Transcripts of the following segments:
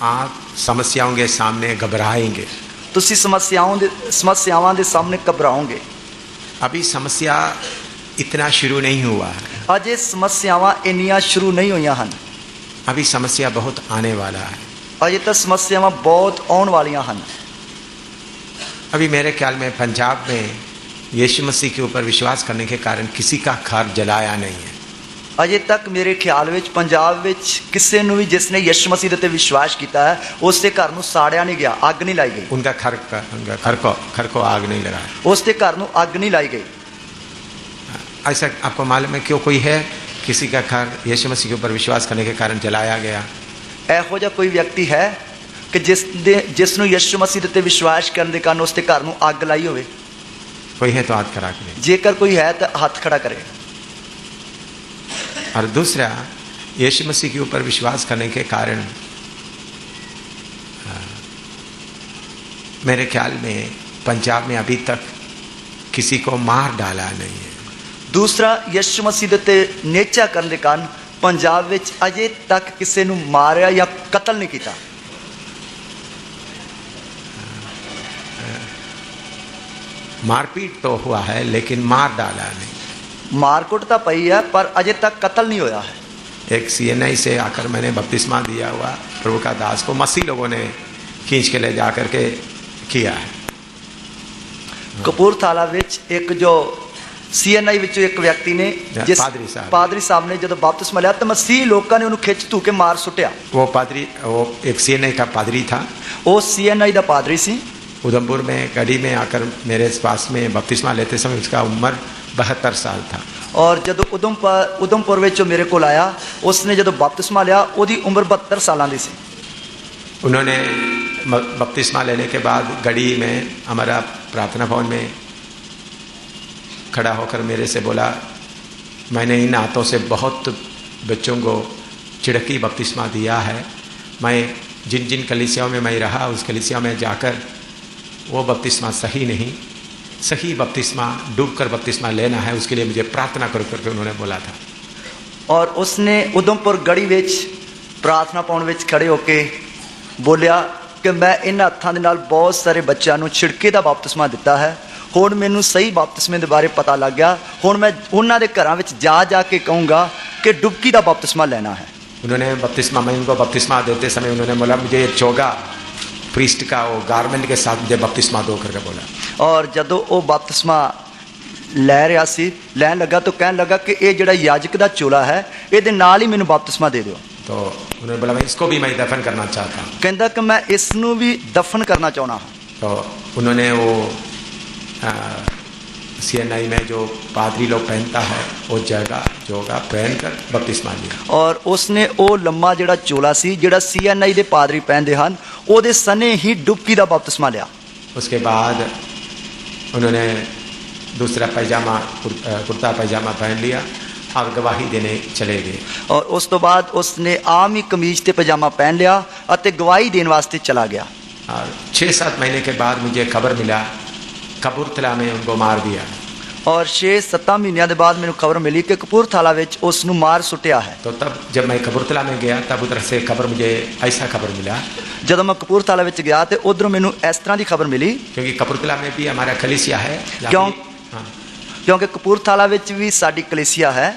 आप समस्याओं के सामने घबराएंगे। ਤੁਸੀਂ ਸਮੱਸਿਆਵਾਂ ਦੇ ਸਾਹਮਣੇ ਘਬਰਾਓਗੇ। अभी समस्या इतना शुरू नहीं हुआ है, ਅਜੇ ਸਮੱਸਿਆਵਾਂ ਇੰਨੀਆਂ ਸ਼ੁਰੂ ਨਹੀਂ ਹੋਈਆਂ ਹਨ। अभी समस्या बहुत आने वाला है। ਅਜੇ ਤਾਂ ਸਮੱਸਿਆਵਾਂ ਬਹੁਤ ਆਉਣ ਵਾਲੀਆਂ ਹਨ। अभी मेरे ख्याल में पंजाब में यीशु मसीह के ऊपर विश्वास करने के कारण किसी का घर जलाया नहीं है। ਅਜੇ ਤੱਕ ਮੇਰੇ ਖਿਆਲ ਵਿੱਚ ਪੰਜਾਬ ਵਿੱਚ ਕਿਸੇ ਨੂੰ ਵੀ ਜਿਸ ਨੇ ਯਿਸੂ ਮਸੀਹ ਦੇ ਉੱਤੇ ਵਿਸ਼ਵਾਸ ਕੀਤਾ ਹੈ ਉਸ ਦੇ ਘਰ ਨੂੰ ਸਾੜਿਆ ਨਹੀਂ ਗਿਆ, ਅੱਗ ਨਹੀਂ ਲਾਈ ਗਈ। उनका घर को आग नहीं लगा है। ਉਸ ਦੇ ਘਰ ਨੂੰ ਅੱਗ ਨਹੀਂ ਲਾਈ ਗਈ। ऐसा आपको मालूम है क्यों कोई है किसी का घर यीशु मसीह के ऊपर विश्वास करने के कारण जलाया गया? ਇਹੋ ਜਿਹਾ ਕੋਈ ਵਿਅਕਤੀ ਹੈ ਕਿ ਜਿਸ ਨੂੰ ਯਿਸੂ ਮਸੀਹ ਦੇ ਉੱਤੇ ਵਿਸ਼ਵਾਸ ਕਰਨ ਦੇ ਕਾਰਨ ਉਸ ਦੇ ਘਰ ਨੂੰ ਅੱਗ ਲਾਈ ਹੋਵੇ? कोई है तो हाथ खड़ा करें। ਜੇਕਰ ਕੋਈ ਹੈ ਤਾਂ ਹੱਥ ਖੜਾ ਕਰੇ। और दूसरा, यीशु मसीह के ऊपर विश्वास करने के कारण मेरे ख्याल में पंजाब में अभी तक किसी को मार डाला नहीं है। ਦੂਸਰਾ, ਯਿਸੂ ਮਸੀਹ ਦੇ ਉੱਤੇ ਨੇਚਾ ਕਰਨ ਦੇ ਕਾਰਨ ਪੰਜਾਬ ਵਿੱਚ ਅਜੇ ਤੱਕ ਕਿਸੇ ਨੂੰ ਮਾਰਿਆ ਜਾਂ ਕਤਲ ਨਹੀਂ ਕੀਤਾ। मारपीट तो हुआ है लेकिन मार डाला नहीं। मारकुट तो पई है पर अजे तक कत्ल नहीं होया है। एक सीएनआई से आकर मैंने बपतिस्मा दिया हुआ प्रभु का दास को मसीह लोगों ने खींच के ले जा करके किया है। कपूरथला विच एक जो सीएनआई विचों एक व्यक्ति ने जिस पादरी साहब ने जब बपतिस्मा लिया तो मसीह लोगों ने उन्हें खिंच धू के मार सुटिया। वो एक सीएनआई का पादरी था। वो सीएनआई का पादरी सी। उधमपुर में गढ़ी में आकर मेरे पास में बपतिस्मा लेते समय उसका उम्र 72 साल था। और जब उधमपुर में मेरे को आया उसने जब बपतिस्मा लिया उसकी उम्र 72 साल की सी। उन्होंने बपतिस्मा लेने के बाद गढ़ी में हमारा प्रार्थना भवन में खड़ा होकर मेरे से बोला, मैंने इन हाथों से बहुत बच्चों को चिड़की बपतिस्मा दिया है। मैं जिन जिन कलीसियाओं में मैं रहा उस कलीसिया में जाकर वो बपतिस्मा सही नहीं, सही बपतिस्मा डूबकर बपतिस्मा लेना है, उसके लिए मुझे प्रार्थना करो करके उन्होंने बोला था। और उसने उधमपुर गढ़ी विच प्रार्थना भवन विच खड़े होके बोलिया कि मैं इन हत्थां दे नाल बहुत सारे बच्चों नूं छिड़के दा बपतिस्मा दिता है। हुण मैनूं सही बपतिस्मे दे बारे पता लग गया। हुण मैं उन्हां दे घरां विच जा के कहूँगा कि डुबकी दा बपतिस्मा लेना है। उन्होंने बपतिस्मा मैं उनको बपतिस्मा देते समय उन्होंने बोला मुझे चोगा प्रीस्ट का वो गारमेंट के साथ मुझे बपतिस्मा दो करके बोला। और जदों वो बपतिस्मा लै रहा सी लैन लगा तो कहन लगा कि ये जिहड़ा याजक दा चोला है ये नाल ही मैनूं बपतिस्मा दे दो। तो उन्होंने बोला मैं इसको भी मैं दफन करना चाहता हूँ। कहंदा कि मैं इसनूं भी दफन करना चाहना हूँ। तो उन्होंने वो सीएनआई में जो पादरी लोग पहनता है वो जोगा पहनकर बपतिस्मा लिया। और उसने वो लम्मा जिहड़ा चोला सी जिहड़ा सीएनआई दे पादरी पहनते हैं ਉਹਦੇ सने ही डुबकी का बपतिस्मा लिया। उसके बाद उन्होंने दूसरा पैजामा कुर्ता पैजामा पहन लिया और गवाही देने चले गए। और उस तो बाद उसने आम ही कमीज ते पैजामा पहन लिया और गवाही देने वास्ते चला गया। और 6-7 महीने के बाद मुझे खबर मिला कपूरथला में उनको मार दिया। और 6-7 महीनों के बाद मैंने खबर मिली कि कपूरथला विच उसनूं मार सुटिया है। तो तब जब मैं कपूरथला में गया तब उधर से खबर मुझे ऐसा खबर मिला। जब मैं कपूरथला विच गया तो उधरों मैनूं इस तरह की खबर मिली क्योंकि कपूरथला में भी हमारा कलीसिया है। क्योंकि कपूरथला विच भी साडी कलीसिया है।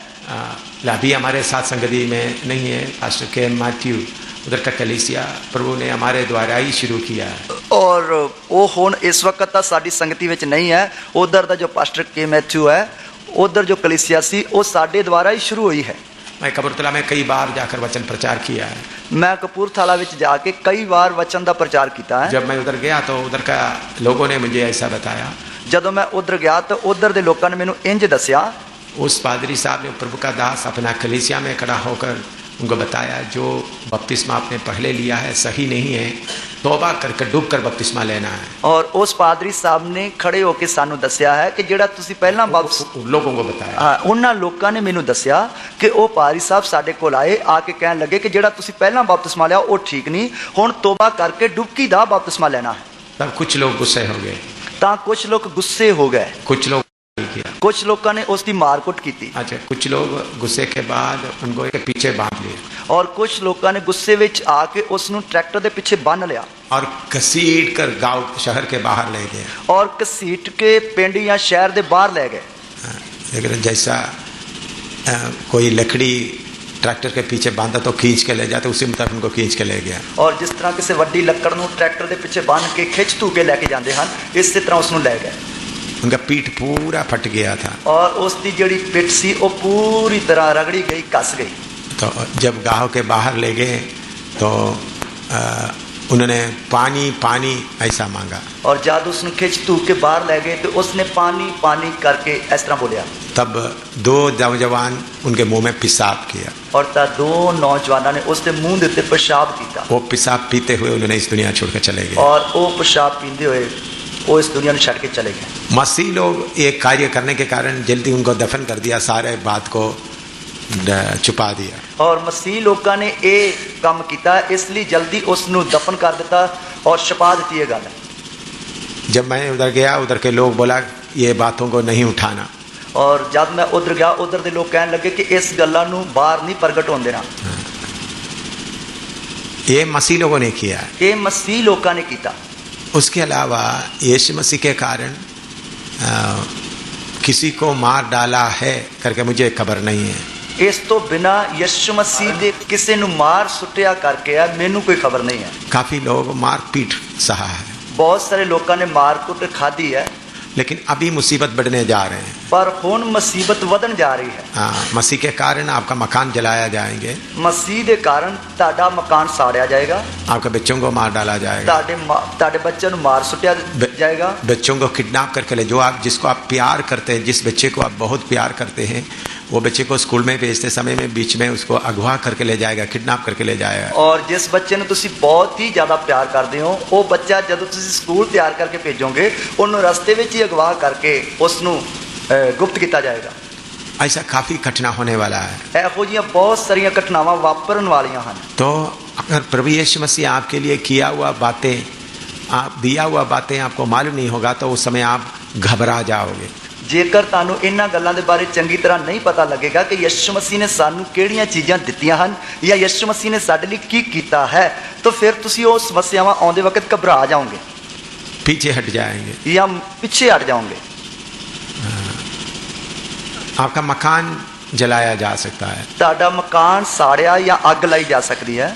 अभी हमारे साथ संगति में नहीं है। पास्टर के मैथ्यू उधर का कलीसिया प्रभु ने हमारे द्वारा ही शुरू किया है। और वो हुण इस वक्त तो साडी संगति विच नहीं है। उधर का जो पास्टर के मैथ्यू है उधर जो कलीसिया सी वो साडे द्वारा ही शुरू हुई है। मैं कपूरथला में कई बार जाकर वचन प्रचार किया है। मैं कपूरथला विच जाके कई बार वचन का प्रचार किया है। जब मैं उधर गया तो उधर का लोगों ने मुझे ऐसा बताया। जब मैं उधर गया तो उधर के लोगों ने मैनूं इंज दसिया। उस पादरी साहब ने प्रभु का दास अपना कलीसिया में खड़ा होकर उनको बताया जो बपतिस्मा आपने पहले लिया है सही नहीं है, तौबा करके डूब कर बपतिस्मा लेना है। और उस पादरी साहब ने खड़े होकर सानू दसिया है कि जिहड़ा तुसीं पहला लोगों को बताया। हाँ, उन्हां लोकां ने मैनू दसिया कि वो पादरी साहब साडे कोल आए आके कहन लगे कि जिहड़ा तुसीं पहला बपतिस्मा लिया वो ठीक नहीं, हुण तौबा करके डुबकी दा बपतिस्मा लेना है। तब कुछ लोग गुस्से हो गए। तां कुछ लोग गुस्से हो गए। कुछ लोग किया कुछ लोगों ने उसकी मारकुट की थी। अच्छा, कुछ लोग गुस्से के बाद उनको एक पीछे बांध लिया और कुछ लोगों ने गुस्से विच आके उसनु ट्रैक्टर के पीछे बन लिया और घसीट कर गांव शहर के बाहर ले गए और घसीट के पिंड या शहर के बाहर ले गए। लेकिन जैसा कोई लकड़ी ट्रैक्टर के पीछे बांधा तो खींच के ले जाते, उसी मुताबिक उनको खींच के ले गया। और जिस तरह किसी वड्डी लकड़ नूं ट्रैक्टर के पीछे बन के खिंच तू के लेके जाते हैं, इस तरह उसनू ले गए। उनका पीठ पूरा फट गया था और उसकी जिहड़ी पिठ सी वो पूरी तरह रगड़ी गई, कस गई। तो जब गांव के बाहर ले गए तो उन्होंने पानी पानी ऐसा मांगा। और जब उसने खिंच तू के बाहर ले गए तो उसने पानी पानी करके इस तरह बोलिया। तब दो नौजवान उनके मुंह में पेशाब किया और तब दो नौजवानों ने उसके मुंह के उत्ते पेशाब किया। वो पेशाब पीते हुए उन्होंने इस दुनिया छोड़कर चले गए और वो पेशाब पीते हुए वो इस दुनिया में छड़ के चले गए। मसीह लोग एक कार्य करने के कारण जल्दी उनको दफन कर दिया, सारे बात को छुपा दिया। और मसीह लोगों ने ये काम किया, इसलिए जल्दी उसनु दफन कर दिता और छुपा दी ये गल। जब मैं उधर गया, उधर के लोग बोला ये बातों को नहीं उठाना। और जब मैं उधर गया, उधर के लोग कहने लगे कि इस गल्ला नू बाहर नहीं प्रगट होने देना। ये मसीह लोगों ने किया, ये मसीह लोगों ने किया। उसके अलावा यीशु मसीह के कारण किसी को मार डाला है करके मुझे खबर नहीं है। इस तो बिना यीशु मसीह दे किसी नू मार सुटिया करके है मैनू कोई खबर नहीं है। काफी लोग मार पीट सहा है, बहुत सारे लोगों ने मार कुट खादी है, लेकिन अभी मुसीबत बढ़ने जा रहे हैं। पर हुण मुसीबत वधन जा रही है। हाँ, मसीह के कारण आपका मकान जलाया जाएंगे, मसीह के कारण ताड़ा मकान साड़िया जाएगा, आपके बच्चों को मार डाला जाएगा, ताड़े बच्चों को मार सुटिया जाएगा, बच्चों को किडनैप करके ले, जो आप जिसको आप प्यार करते हैं, जिस बच्चे को आप बहुत प्यार करते हैं, वो बच्चे को स्कूल में भेजते समय में बीच में उसको अगवा करके ले जाएगा, किडनैप करके ले जाएगा। और जिस बच्चे ने तुसी बहुत ही ज्यादा प्यार करते हो, वो बच्चा जब तुसी स्कूल तैयार करके भेजोगे उन्होंने रास्ते में ही अगवा करके उसनु गुप्त किया जाएगा। ऐसा काफी घटना होने वाला है। एहो जी बहुत सारिया घटनावां वापरन वालियां हैं। तो अगर प्रभु यीशु मसीह आपके लिए किया हुआ बातें, आप दिया हुआ बातें आपको मालूम नहीं होगा तो उस समय आप घबरा जाओगे। जेकर तानू इन्हां गल्लां दे बारे चंगी तरह नहीं पता लगेगा कि यीशु मसीह ने सानू किहड़ियां चीज़ां दित्तियां हन या यीशु मसीह ने साडे लई की कीता है, तो फिर तुसीं उस समस्यावां आउंदे वक्त घबरा जाओगे, पीछे हट जाएंगे या पीछे हट जाओगे। आपका मकान जलाया जा सकता है, ताड़ा मकान साड़िया या अग लाई जा सकती है,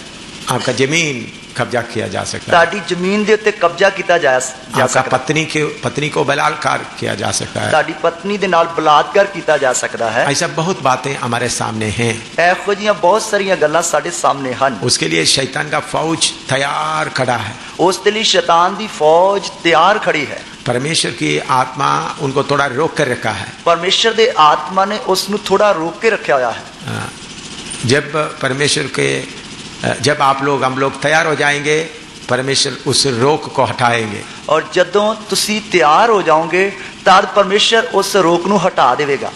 आपका जमीन कब्जा किया जा सकता है, ताड़ी जमीन दे उत्ते कब्जा किया जा सकता है, पत्नी को बलात्कार किया जा सकता है, ताड़ी पत्नी दे नाल बलात्कार किया जा सकता है। ऐसा बहुत बातें हमारे सामने हैं। एहो जिहियां बहुत सारियां गल्लां साडे सामने हन। उसके लिए शैतान का फौज तैयार खड़ा है, उसके लिए शैतान दी फौज तैयार खड़ी है। परमेश्वर की आत्मा उनको थोड़ा रोक कर रखा है, परमेश्वर दे आत्मा ने उसनु थोड़ा रोक के रखा हुआ है। जब परमेश्वर के जब आप लोग हम लोग तैयार हो जाएंगे, परमेश्वर उस रोक को हटाएंगे। और जदों तुसी तैयार हो जाओगे तब परमेश्वर उस रोक नू हटा देगा,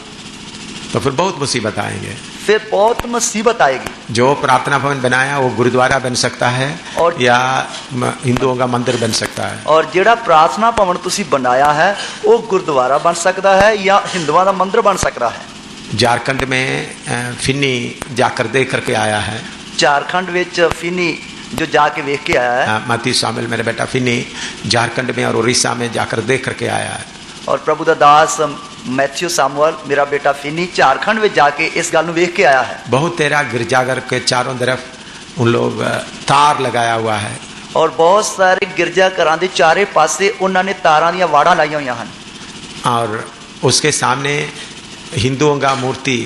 तो फिर बहुत मुसीबत आएंगे, फिर बहुत मुसीबत आएगी। जो प्रार्थना भवन बनाया वो गुरुद्वारा बन सकता है और या हिंदुओं का मंदिर बन सकता है। और जेड़ा प्रार्थना भवन तुसी बनाया है वो गुरुद्वारा बन सकता है या हिंदुओं का मंदिर बन सकता है। झारखंड में फिन्नी जाकर देख करके आया है, झारखंड विच फिनी जो जाके देख के आया है। माती शामिल मेरा बेटा फिन्नी झारखंड में और उड़ीसा में जाकर देख करके आया है। और प्रभु दा दास मैथ्यू सामुअल मेरा बेटा फिनी झारखंड में जाके इस गल वेख के आया है। बहुत तेरा गिरजाघर के चारों तरफ उन लोग तार लगाया हुआ है, और बहुत सारे गिरजाघरां दे चारे पासे उन्होंने तारां दियां वाड़ां लाइयां होईयां हन। और उसके सामने हिंदुओं का मूर्ति,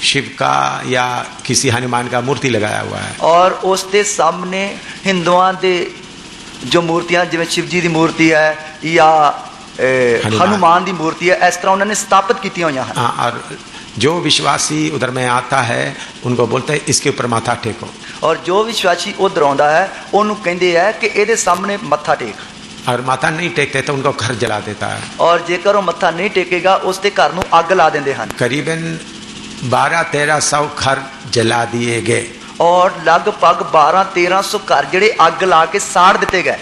शिव का या किसी हनुमान का मूर्ति लगाया हुआ है। और उसके सामने हिंदुओं दे जो मूर्तियां जिवें शिव जी की मूर्ति है या हनुमान की मूर्ति है, इस तरह उन्होंने स्थापित की हुई हैं। और जो विश्वासी उधर में आता है उनको बोलते हैं इसके ऊपर माथा टेको, और जो विश्वासी उधर आता है उन्होंने कहते हैं कि ये सामने मत्था टेक। और माथा नहीं टेकते तो उनको घर जला देता है, और जेकर वो मत्था नहीं टेकेगा उसके घर नूं अग ला देंदे हन। करीबन 1200-1300 घर जला दिए गए, और लगभग 1200-1300 घर जिहड़े अग ला के साड़ दिते गए।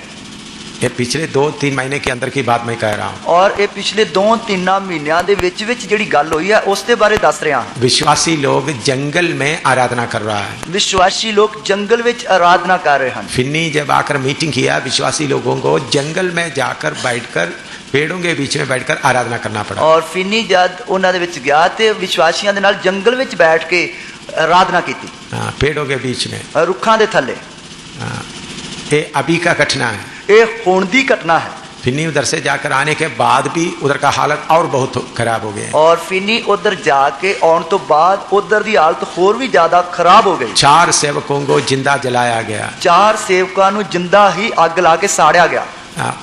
ये पिछले 2-3 महीने के अंदर की बात मैं कह रहा हूँ। और ये पिछले 2-3 महीनों ਦੇ ਵਿੱਚ ਜਿਹੜੀ ਗੱਲ ਹੋਈ ਹੈ ਉਸ ਦੇ ਬਾਰੇ ਦੱਸ ਰਿਹਾ ਹਾਂ। विश्वासी लोग जंगल में आराधना कर रहा है। विश्वासी लोग जंगल ਵਿੱਚ आराधना कर रहे हैं। फिन्नी जब आकर मीटिंग किया विश्वासी लोगों को जंगल में जाकर बैठकर पेड़ों के बीच में बैठकर आराधना करना पड़ा। और फिन्नी जब ਉਹਨਾਂ ਦੇ ਵਿੱਚ ਗਿਆ ਤੇ ਵਿਸ਼ਵਾਸੀਆਂ ਦੇ ਨਾਲ ਜੰਗਲ ਵਿੱਚ ਬੈਠ ਕੇ आराधना की थी। पेड़ों के बीच में, रुखों के थल्ले। ये अभी का घटना है, ये हुण दी घटना है। फिन्नी उधर से जाकर आने के बाद भी उधर का हालत और बहुत खराब हो गया। और फिन्नी उधर जाके आने तो बाद उधर की हालत होर भी ज्यादा खराब हो गई। 4 सेवकों को जिंदा जलाया गया। 4 सेवकों को जिंदा ही आग ला के साड़िया गया।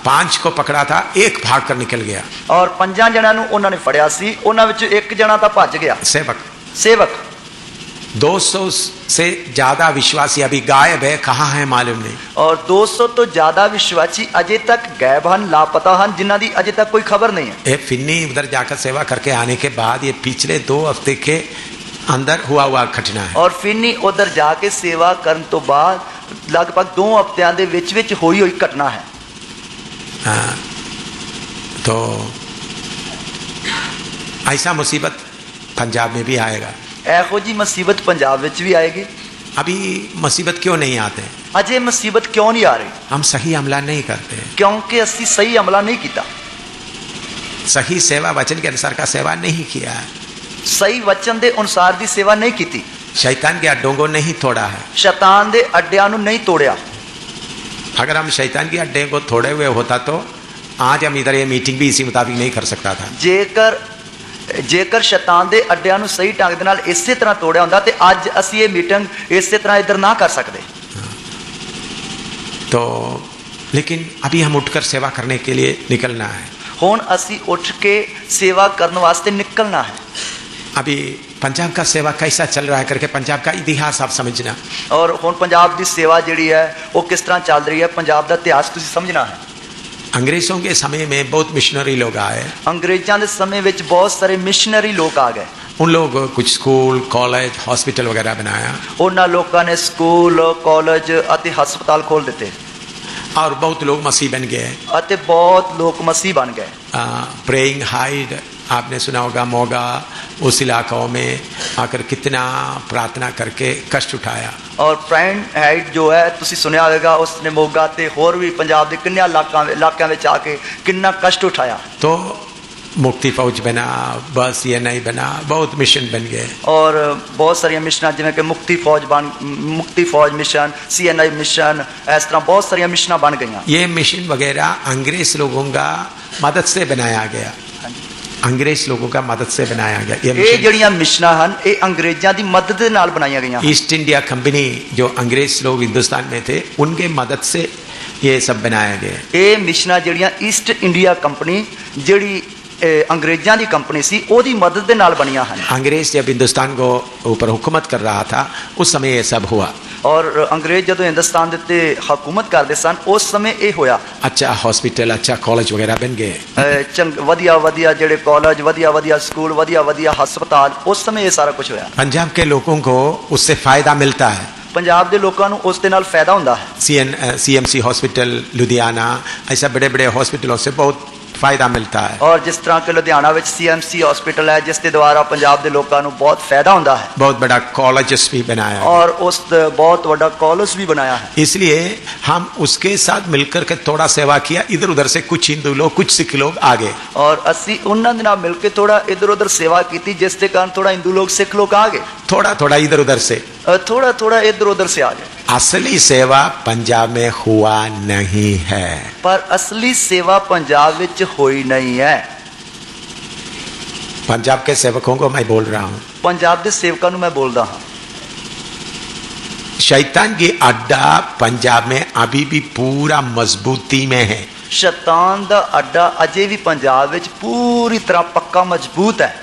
5 को पकड़ा था, 1 भाग कर निकल गया। और 5 जणों को उन्होंने फड़िया सी, उन्हां विच एक जना तो भज गया। सेवक 200 से ज्यादा विश्वासी अभी गायब है, कहाँ है मालूम नहीं। और 200 तो ज्यादा विश्वासी अजय तक गायब हैं, लापता हैं, जिन्हां दी अजय तक कोई खबर नहीं है। ये फिन्नी उधर जाकर सेवा करके आने के बाद ये पिछले 2 हफ्ते के अंदर हुआ घटना है। और फिन्नी उधर जाके सेवा करने तो बाद लगभग 2 हफ्तियां दे विच विच हुई घटना है। तो ऐसा मुसीबत पंजाब में भी आएगा। ऐहो जी मुसीबत पंजाब विच भी आएगी। अभी मुसीबत क्यों नहीं आते? अजय मुसीबत क्यों नहीं आ रही? हम सही हमला नहीं करते, क्योंकि असी सही हमला नहीं किया। सही सेवा वचन के अनुसार का सेवा नहीं किया, सही वचन के अनुसार की सेवा नहीं की, शैतान के अड्डों को नहीं तोड़ा है, शैतान के अड्डिया नहीं तोड़िया। अगर हम शैतान के अड्डे को तोड़े हुए होता तो आज हम इधर ये मीटिंग भी इसी मुताबिक नहीं कर सकता था। जेकर शैतान के अड्डिया सही ढंग के नाल इसे तरह तोड़िया होंदा ते अज असी ये मीटिंग इसे तरह इधर ना कर सकते। तो लेकिन अभी हम उठकर सेवा करने के लिए निकलना है। हुण असी उठ के सेवा करने वास्ते निकलना है। अभी पंजाब का सेवा कैसा चल रहा है करके पंजाब का इतिहास आप समझना। और हुण पंजाब की सेवा जिहड़ी है वो किस तरह चल रही है, पंजाब का इतिहास तुसीं समझना है। अंग्रेजों के समय में बहुत मिशनरी लोग आए। अंग्रेजों के समय में बहुत सारे मिशनरी लोग आ गए। उन लोग कुछ स्कूल, कॉलेज, हॉस्पिटल वगैरह बनाया। उन्होंने लोगों ने स्कूल, कॉलेज अति हस्पताल खोल देते और बहुत लोग मसीह बन गए। अति बहुत लोग मसीह बन गए। प्रेइंग हाइड आपने सुना होगा, मोगा उस इलाकों में आकर कितना प्रार्थना करके कष्ट उठाया। और प्रेइंग हाइड जो है तुसी सुनिया होगा, उसने मोगा ते होर भी पंजाब के किन्ने इलाकों में आके कितना कष्ट उठाया। तो मुक्ति फौज बना, बस ये नहीं बना, बहुत मिशन बन गए। और बहुत सारी मिशन जिमें कि मुक्ति फौज मिशन, CNI मिशन, इस तरह बहुत सारी मिशन बन गई। ये मिशन वगैरह अंग्रेज लोगों का मदद से बनाया गया। अंग्रेज लोगों का मदद से बनाया गया। ये जड़ियां मिशना हन ये अंग्रेजों की मदद दे नाल बनाई गई। ईस्ट इंडिया कंपनी जो अंग्रेज लोग हिंदुस्तान में थे उनके मदद से ये सब बनाया गया। ये मिशना जड़ियां ईस्ट इंडिया कंपनी जड़ी अंग्रेजों की कंपनी सी ओदी मदद दे नाल बनिया हन। अंग्रेज जब हिंदुस्तान को ऊपर हुकूमत कर रहा था उस समय ये सब हुआ। और अंग्रेज जो हिंदुस्तान देते हुकूमत करते सन उस समय ये होया। अच्छा हॉस्पिटल, अच्छा कॉलेज वगैरह बन गए। वधिया वधिया जेड़े कॉलेज, वधिया वधिया स्कूल, वधिया वधिया हस्पताल, उस समय ये सारा कुछ होया। पंजाब के लोगों को उससे फायदा मिलता है। पंजाब के लोगों को उसके नाल फायदा होता है। CMC हॉस्पिटल लुधियाना, ऐसा बड़े बड़े हॉस्पिटलों से बहुत फायदा मिलता है। और जिस तरह के लुधियाना में CMC हॉस्पिटल है जिसके द्वारा पंजाब के लोगों को बहुत फायदा होता है। बहुत बड़ा कॉलेज भी बनाया है। और उस बहुत बड़ा कॉलेज भी बनाया है। इसलिए हम उसके साथ मिलकर के थोड़ा सेवा किया। इधर उधर से कुछ हिंदू लोग, कुछ सिख लोग आ गए और असी उन्होंने नाल मिलकर थोड़ा इधर उधर सेवा की, जिसके कारण थोड़ा हिंदू लोग, सिख लोग आ गए। थोड़ा थोड़ा इधर उधर से, थोड़ा थोड़ा इधर उधर से आ गए। असली सेवा पंजाब में हुआ नहीं है। पर असली सेवा पंजाब विच हुई नहीं है। पंजाब के सेवकों को मैं बोल रहा हूं, पंजाब के सेवकों को मैं बोल रहा हूं, शैतान की अड्डा पंजाब में अभी भी पूरा मजबूती में है। शैतान का अड्डा अजे भी पंजाब विच पूरी तरह पक्का मजबूत है।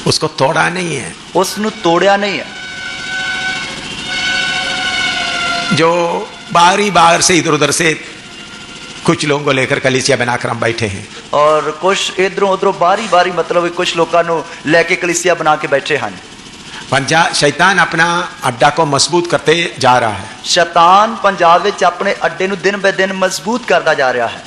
उसको तोड़ा नहीं है, उसनु तोड़िया नहीं है। जो बाहरी बाहर से इधर उधर से कुछ लोगों को लेकर कलीसिया बनाकर हम बैठे हैं। और कुछ इधरों उधरों बारी बारी मतलब कुछ लोगों को लेके कलीसिया बना के बैठे हैं। पंजाब शैतान अपना अड्डा को मजबूत करते जा रहा है। शैतान पंजाब विच अपने अड्डे नूं दिन ब दिन मजबूत करता जा रहा है।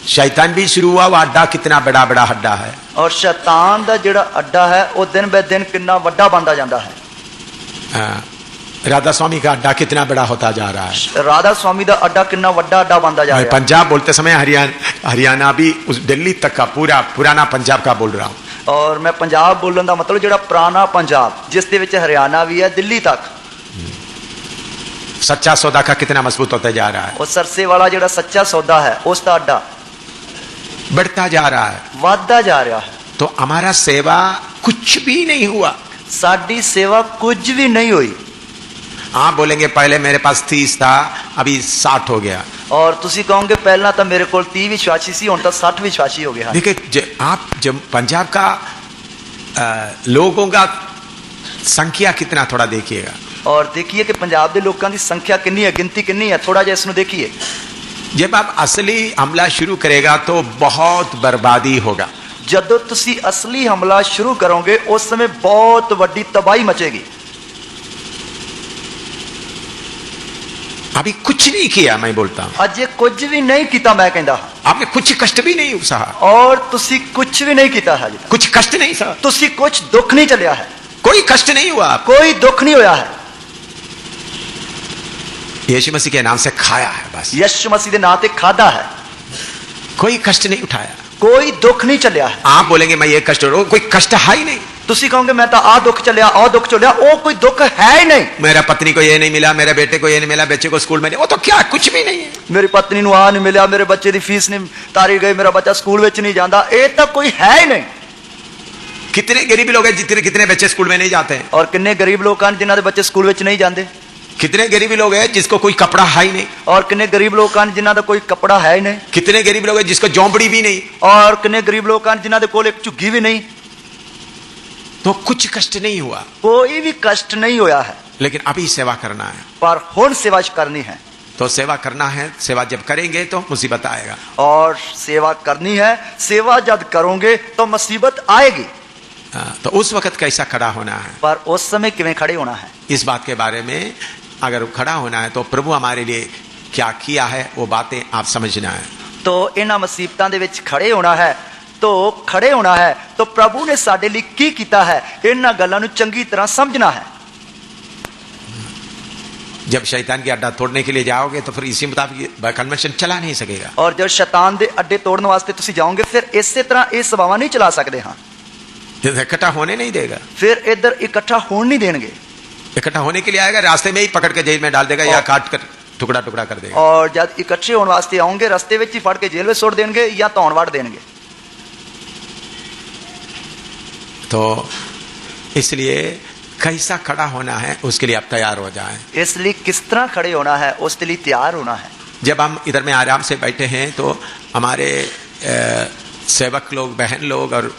शैतान भी शुरू हुआ, वो अड्डा कितना बड़ा बड़ा अड्डा है, और शैतान दा जिहड़ा अड्डा है वो दिन ब दिन कितना वड्डा बनता जाता है। राधा स्वामी का अड्डा कितना बड़ा होता जा रहा है। राधा स्वामी दा अड्डा कितना वड्डा अड्डा बनता जा रहा है। पंजाब बोलते समय हरियाणा भी उस दिल्ली तक का पूरा पुराना पंजाब का बोल रहा हूँ। और मैं पंजाब बोलने का मतलब जिहड़ा पुराना पंजाब जिस दे विच हरियाणा भी है, दिल्ली तक। सच्चा सौदा का कितना मजबूत होता जा रहा है। और सरसे वाला जिहड़ा सच्चा सौदा है उसका अड्डा बढ़ता जा रहा है, वाधता जा रहा है। तो हमारा सेवा कुछ भी नहीं हुआ, साडी सेवा कुछ भी नहीं हुई। आप बोलेंगे पहले मेरे पास 30 था, अभी 60 हो गया। और तुसी कहोगे पहला तो मेरे को 30 विश्वासी सी, हुण तो 60 विश्वासी हो गया। देखिए आप जब पंजाब का लोगों का संख्या कितना, थोड़ा देखिएगा। और देखिए कि पंजाब के लोगों की संख्या कितनी है, गिनती कितनी है, थोड़ा जिहा इसनूं देखिए। जब आप असली हमला शुरू करेगा तो बहुत बर्बादी होगा। जदों तुसी असली हमला शुरू करोगे उस समय बहुत वड्डी तबाही मचेगी। अभी कुछ नहीं किया, मैं बोलता हूं अजे कुछ भी नहीं किया। मैं कहता आपने कुछ कष्ट भी नहीं सहा, और तुसी कुछ भी नहीं किया है। कुछ कष्ट नहीं सहा, तुसी कुछ दुख नहीं चलिया है, कोई कष्ट नहीं हुआ, कोई दुख नहीं होया है। यीशु मसीह के नाम से खाया है, बस यीशु मसीह के नाम से खादा है, कोई कष्ट नहीं उठाया, कोई दुख नहीं चलिया है। आप बोलेंगे मैं ये कष्ट हो, कोई कष्ट है ही नहीं। तुसी कहोगे मैं तो आ दुख चलिया, आ दुख चलिया, वो कोई दुख है ही नहीं। मेरा पत्नी को ये नहीं मिला, मेरे बेटे को ये नहीं मिला, बच्चे को स्कूल में नहीं, वो तो क्या कुछ भी नहीं है। मेरी पत्नी नूं आ नहीं मिला, मेरे बच्चे की फीस नहीं तारी गई, मेरा बच्चा स्कूल में नहीं जाता, ये तो कोई है ही नहीं। कितने गरीब लोग हैं जितने कितने बच्चे स्कूल में नहीं जाते हैं, और कितने गरीब लोग हैं जिन्होंने बच्चे स्कूल में नहीं जाते। कितने गरीब लोग हैं जिसको कोई कपड़ा है ही नहीं, और कितने गरीब लोग हैं जिन्हों का कोई कपड़ा है ही नहीं। कितने गरीब लोग हैं जिसको झोंपड़ी भी नहीं, और कितने गरीब लोग हैं जिन्हों को एक झुग्गी भी नहीं। तो कुछ कष्ट नहीं हुआ, कोई भी कष्ट नहीं होया है। लेकिन अभी सेवा करना है, पर हुण सेवा करनी है। तो सेवा करना है, सेवा जब करेंगे तो मुसीबत आएगा। और सेवा करनी है, सेवा जब करोगे तो मुसीबत आएगी। तो उस वक्त कैसा खड़ा होना है, पर उस समय किवें खड़े होना है, इस बात के बारे में अगर खड़ा होना है तो प्रभु हमारे लिए क्या किया है वो बातें आप समझना है। तो इन्हां मुसीबतां दे विच खड़े होना है, तो खड़े होना है तो प्रभु ने साडे लिए की कीता है, इन्हां गल्लां नूं चंगी तरह समझना है। जब शैतान के अड्डा तोड़ने के लिए जाओगे तो फिर इसी मुताबिक कन्वेंशन चला नहीं सकेगा। और जब शैतान दे अड्डे तोड़ने वास्ते तुसीं जाओगे फिर इसी तरह ये सभावां नहीं चला सकते। हाँ, इकट्ठा होने नहीं देगा, फिर इधर इकट्ठा होने नहीं देंगे। इकट्ठा होने के लिए आएगा, रास्ते में ही पकड़ के जेल में डाल देगा या काट कर टुकड़ा टुकड़ा कर देगा। और जब इकट्ठे होने वास्ते आओगे रास्ते में ही फड़ के जेल में सुट देंगे या तौण वड़ देंगे। तो इसलिए कैसा खड़ा होना है उसके लिए आप तैयार हो जाएं। इसलिए किस तरह खड़े होना है उसके लिए तैयार होना है। जब हम इधर में आराम से बैठे हैं तो हमारे सेवक लोग, बहन लोग और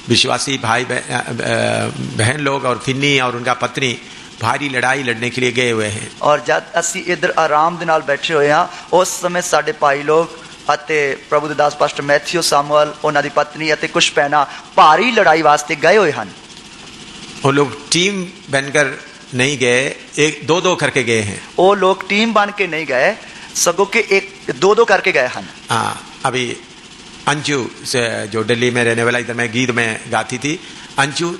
विश्वासी भाई बहन लोग और फिन्नी और उनका पत्नी भारी लड़ाई लड़ने के लिए गए हुए हैं। और जब असी इधर आराम दे नाल बैठे हुए हैं उस समय साडे भाई लोग अते प्रभु दे दास पास्टर मैथ्यू सामुअल उन्हां दी पत्नी अते कुछ भैणां भारी लड़ाई वास्ते गए हुए हैं। वो लोग टीम बनकर नहीं गए, एक दो दो करके गए हैं। वो लोग टीम बन के नहीं गए, सगों के एक दो दो करके गए हैं। हाँ, अभी अंजू से जो दिल्ली में रहने वाला इधर में गीत में गाती थी, अंजू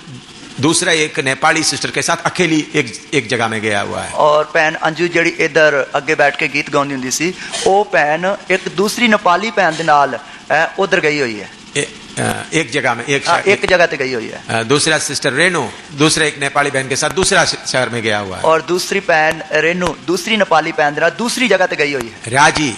दूसरा एक नेपाली सिस्टर के साथ अकेली एक जगह में गया हुआ है। और भैन अंजू जी इधर अगे बैठ के गीत गाउंदी हुंदी सी, वो भैन एक दूसरी नेपाली भैन दे नाल उधर गई हुई है। एक जगह में एक जगह ते गई हुई है। दूसरा सिस्टर रेनू दूसरे एक नेपाली बहन के साथ दूसरा शहर में गया हुआ है। और दूसरी बहन रेनू दूसरी नेपाली बहन दे दूसरी जगह ते गई हुई है। राजी